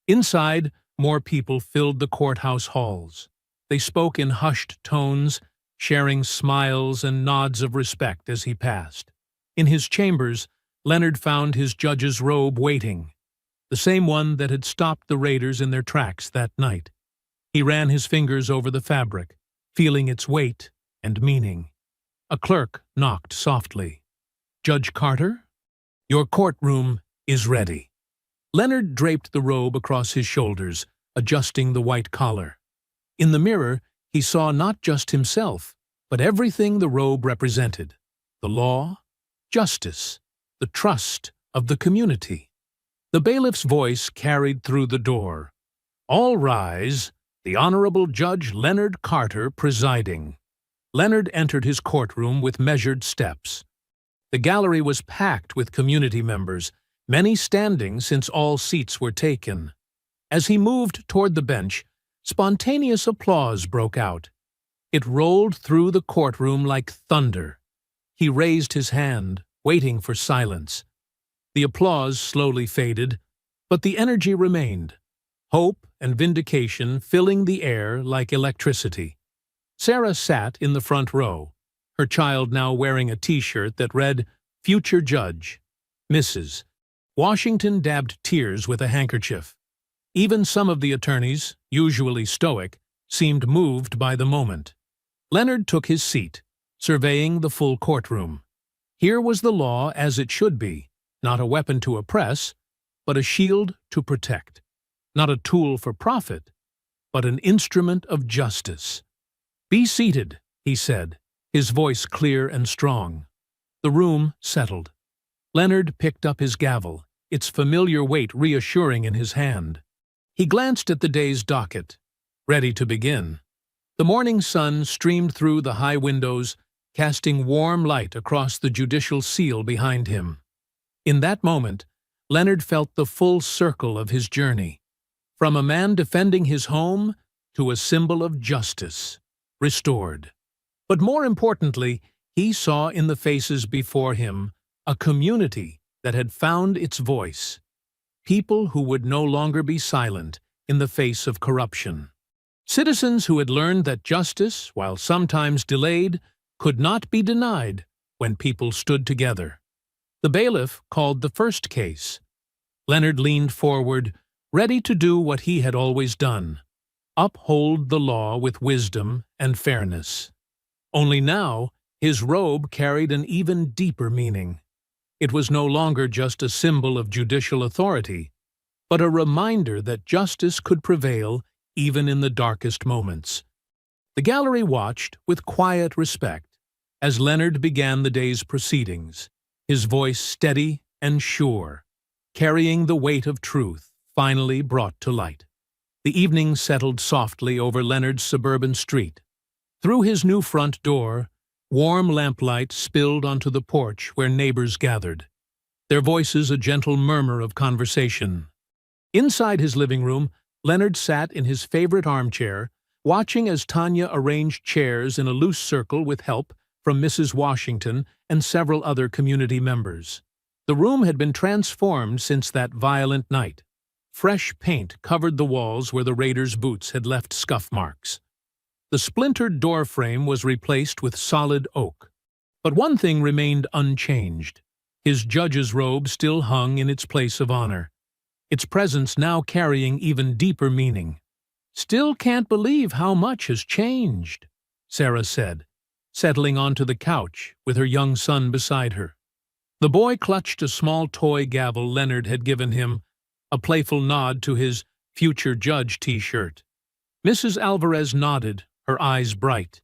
Inside, more people filled the courthouse halls. They spoke in hushed tones, sharing smiles and nods of respect as he passed. In his chambers, Leonard found his judge's robe waiting, the same one that had stopped the raiders in their tracks that night. He ran his fingers over the fabric, feeling its weight and meaning. A clerk knocked softly. Judge Carter? Your courtroom is ready. Leonard draped the robe across his shoulders, adjusting the white collar. In the mirror, he saw not just himself, but everything the robe represented: the law, justice, the trust of the community. The bailiff's voice carried through the door. All rise, the Honorable Judge Leonard Carter presiding. Leonard entered his courtroom with measured steps. The gallery was packed with community members, many standing since all seats were taken. As he moved toward the bench, spontaneous applause broke out. It rolled through the courtroom like thunder. He raised his hand, waiting for silence. The applause slowly faded, but the energy remained, hope and vindication filling the air like electricity. Sarah sat in the front row, her child now wearing a T-shirt that read, Future Judge, Mrs. Washington dabbed tears with a handkerchief. Even some of the attorneys, usually stoic, seemed moved by the moment. Leonard took his seat, surveying the full courtroom. Here was the law as it should be, not a weapon to oppress, but a shield to protect. Not a tool for profit, but an instrument of justice. Be seated, he said, his voice clear and strong. The room settled. Leonard picked up his gavel, its familiar weight reassuring in his hand. He glanced at the day's docket, ready to begin. The morning sun streamed through the high windows, casting warm light across the judicial seal behind him. In that moment, Leonard felt the full circle of his journey, from a man defending his home to a symbol of justice, restored. But more importantly, he saw in the faces before him a community that had found its voice, people who would no longer be silent in the face of corruption. Citizens who had learned that justice, while sometimes delayed, could not be denied when people stood together. The bailiff called the first case. Leonard leaned forward, ready to do what he had always done, uphold the law with wisdom and fairness. Only now, his robe carried an even deeper meaning. It was no longer just a symbol of judicial authority, but a reminder that justice could prevail even in the darkest moments. The gallery watched with quiet respect as Leonard began the day's proceedings, his voice steady and sure, carrying the weight of truth finally brought to light. The evening settled softly over Leonard's suburban street. Through his new front door, warm lamplight spilled onto the porch where neighbors gathered, their voices a gentle murmur of conversation. Inside his living room, Leonard sat in his favorite armchair, watching as Tanya arranged chairs in a loose circle with help from Mrs. Washington and several other community members. The room had been transformed since that violent night. Fresh paint covered the walls where the raiders' boots had left scuff marks. The splintered door frame was replaced with solid oak. But one thing remained unchanged. His judge's robe still hung in its place of honor, its presence now carrying even deeper meaning. "Still can't believe how much has changed," Sarah said, settling onto the couch with her young son beside her. The boy clutched a small toy gavel Leonard had given him, a playful nod to his future judge t-shirt. Mrs. Alvarez nodded, her eyes bright.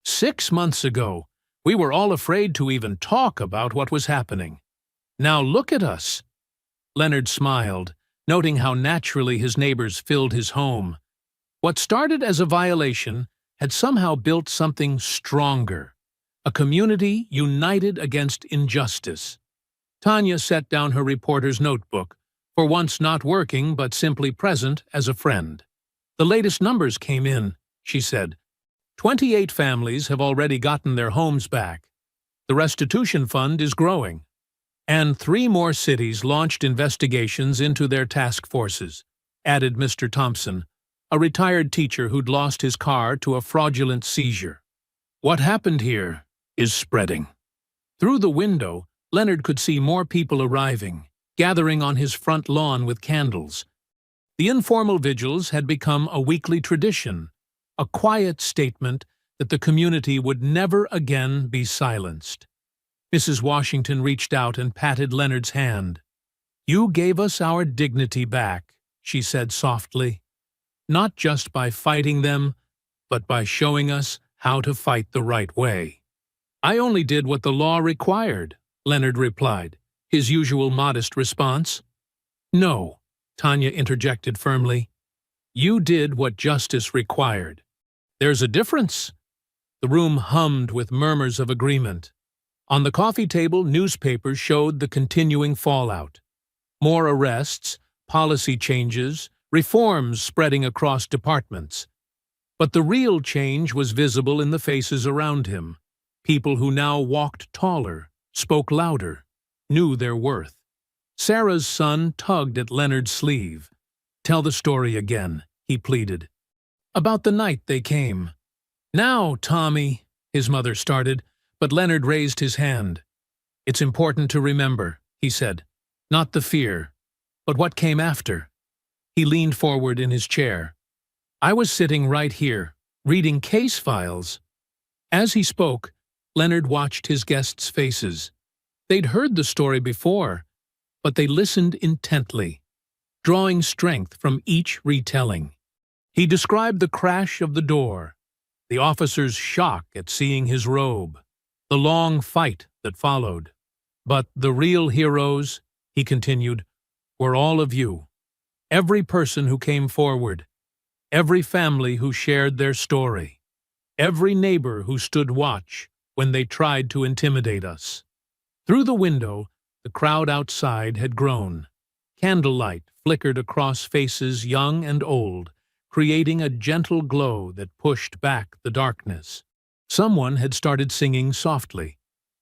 6 months ago, we were all afraid to even talk about what was happening. Now look at us." Leonard smiled, noting how naturally his neighbors filled his home. What started as a violation had somehow built something stronger, a community united against injustice. Tanya set down her reporter's notebook, for once not working but simply present as a friend. "The latest numbers came in," she said. 28 families have already gotten their homes back. The restitution fund is growing. And 3 more cities launched investigations into their task forces, added Mr. Thompson, a retired teacher who'd lost his car to a fraudulent seizure. "What happened here is spreading." Through the window, Leonard could see more people arriving, gathering on his front lawn with candles. The informal vigils had become a weekly tradition, a quiet statement that the community would never again be silenced. Mrs. Washington reached out and patted Leonard's hand. "You gave us our dignity back," she said softly, "not just by fighting them, but by showing us how to fight the right way." "I only did what the law required," Leonard replied, his usual modest response. "No," Tanya interjected firmly. "You did what justice required. There's a difference." The room hummed with murmurs of agreement. On the coffee table, newspapers showed the continuing fallout. More arrests, policy changes, reforms spreading across departments. But the real change was visible in the faces around him. People who now walked taller, spoke louder, knew their worth. Sarah's son tugged at Leonard's sleeve. "Tell the story again," he pleaded. "About the night they came." "Now, Tommy," his mother started, but Leonard raised his hand. "It's important to remember," he said, "not the fear, but what came after." He leaned forward in his chair. "I was sitting right here, reading case files." As he spoke, Leonard watched his guests' faces. They'd heard the story before, but they listened intently, drawing strength from each retelling. He described the crash of the door, the officer's shock at seeing his robe, the long fight that followed. But the real heroes, he continued, were all of you. Every person who came forward, every family who shared their story, every neighbor who stood watch when they tried to intimidate us. Through the window, the crowd outside had grown. Candlelight flickered across faces young and old, creating a gentle glow that pushed back the darkness. Someone had started singing softly,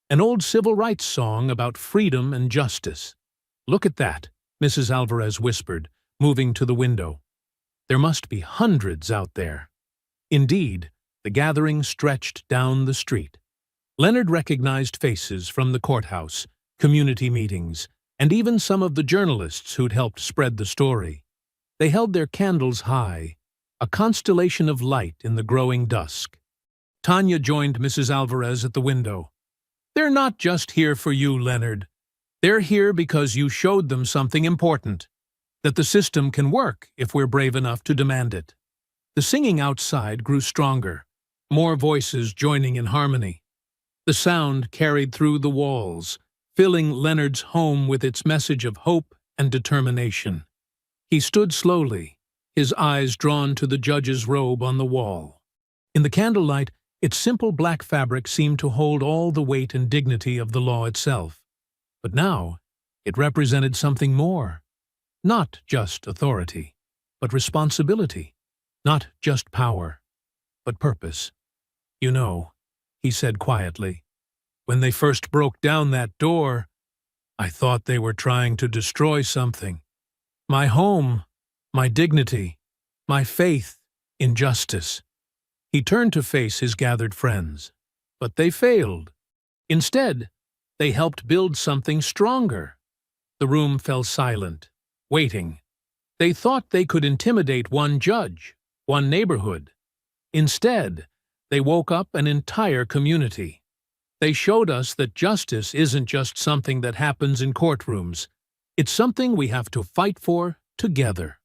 an old civil rights song about freedom and justice. "Look at that," Mrs. Alvarez whispered, moving to the window. "There must be hundreds out there." Indeed, the gathering stretched down the street. Leonard recognized faces from the courthouse, community meetings, and even some of the journalists who'd helped spread the story. They held their candles high, a constellation of light in the growing dusk. Tanya joined Mrs. Alvarez at the window. "They're not just here for you, Leonard. They're here because you showed them something important, that the system can work if we're brave enough to demand it." The singing outside grew stronger, more voices joining in harmony. The sound carried through the walls, filling Leonard's home with its message of hope and determination. He stood slowly, his eyes drawn to the judge's robe on the wall. In the candlelight, its simple black fabric seemed to hold all the weight and dignity of the law itself. But now, it represented something more. Not just authority, but responsibility. Not just power, but purpose. "You know," he said quietly, "when they first broke down that door, I thought they were trying to destroy something. My home, my dignity, my faith in justice." He turned to face his gathered friends. But they failed. Instead, they helped build something stronger. The room fell silent, waiting. They thought they could intimidate one judge, one neighborhood. Instead, they woke up an entire community. They showed us that justice isn't just something that happens in courtrooms. It's something we have to fight for together.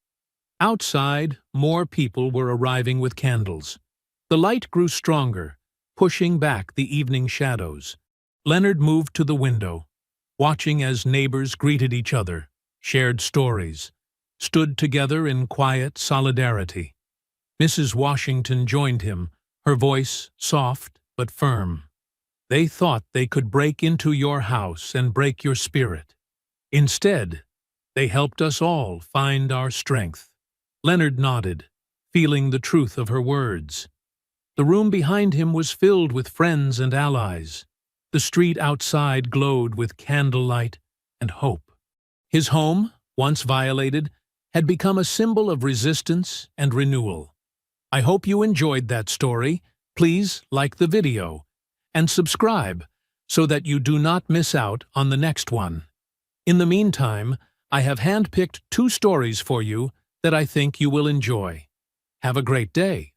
Outside, more people were arriving with candles. The light grew stronger, pushing back the evening shadows. Leonard moved to the window, watching as neighbors greeted each other, shared stories, stood together in quiet solidarity. Mrs. Washington joined him, her voice soft but firm. "They thought they could break into your house and break your spirit. Instead, they helped us all find our strength." Leonard nodded, feeling the truth of her words. The room behind him was filled with friends and allies. The street outside glowed with candlelight and hope. His home, once violated, had become a symbol of resistance and renewal. I hope you enjoyed that story. Please like the video and subscribe so that you do not miss out on the next one. In the meantime, I have handpicked 2 stories for you that I think you will enjoy. Have a great day.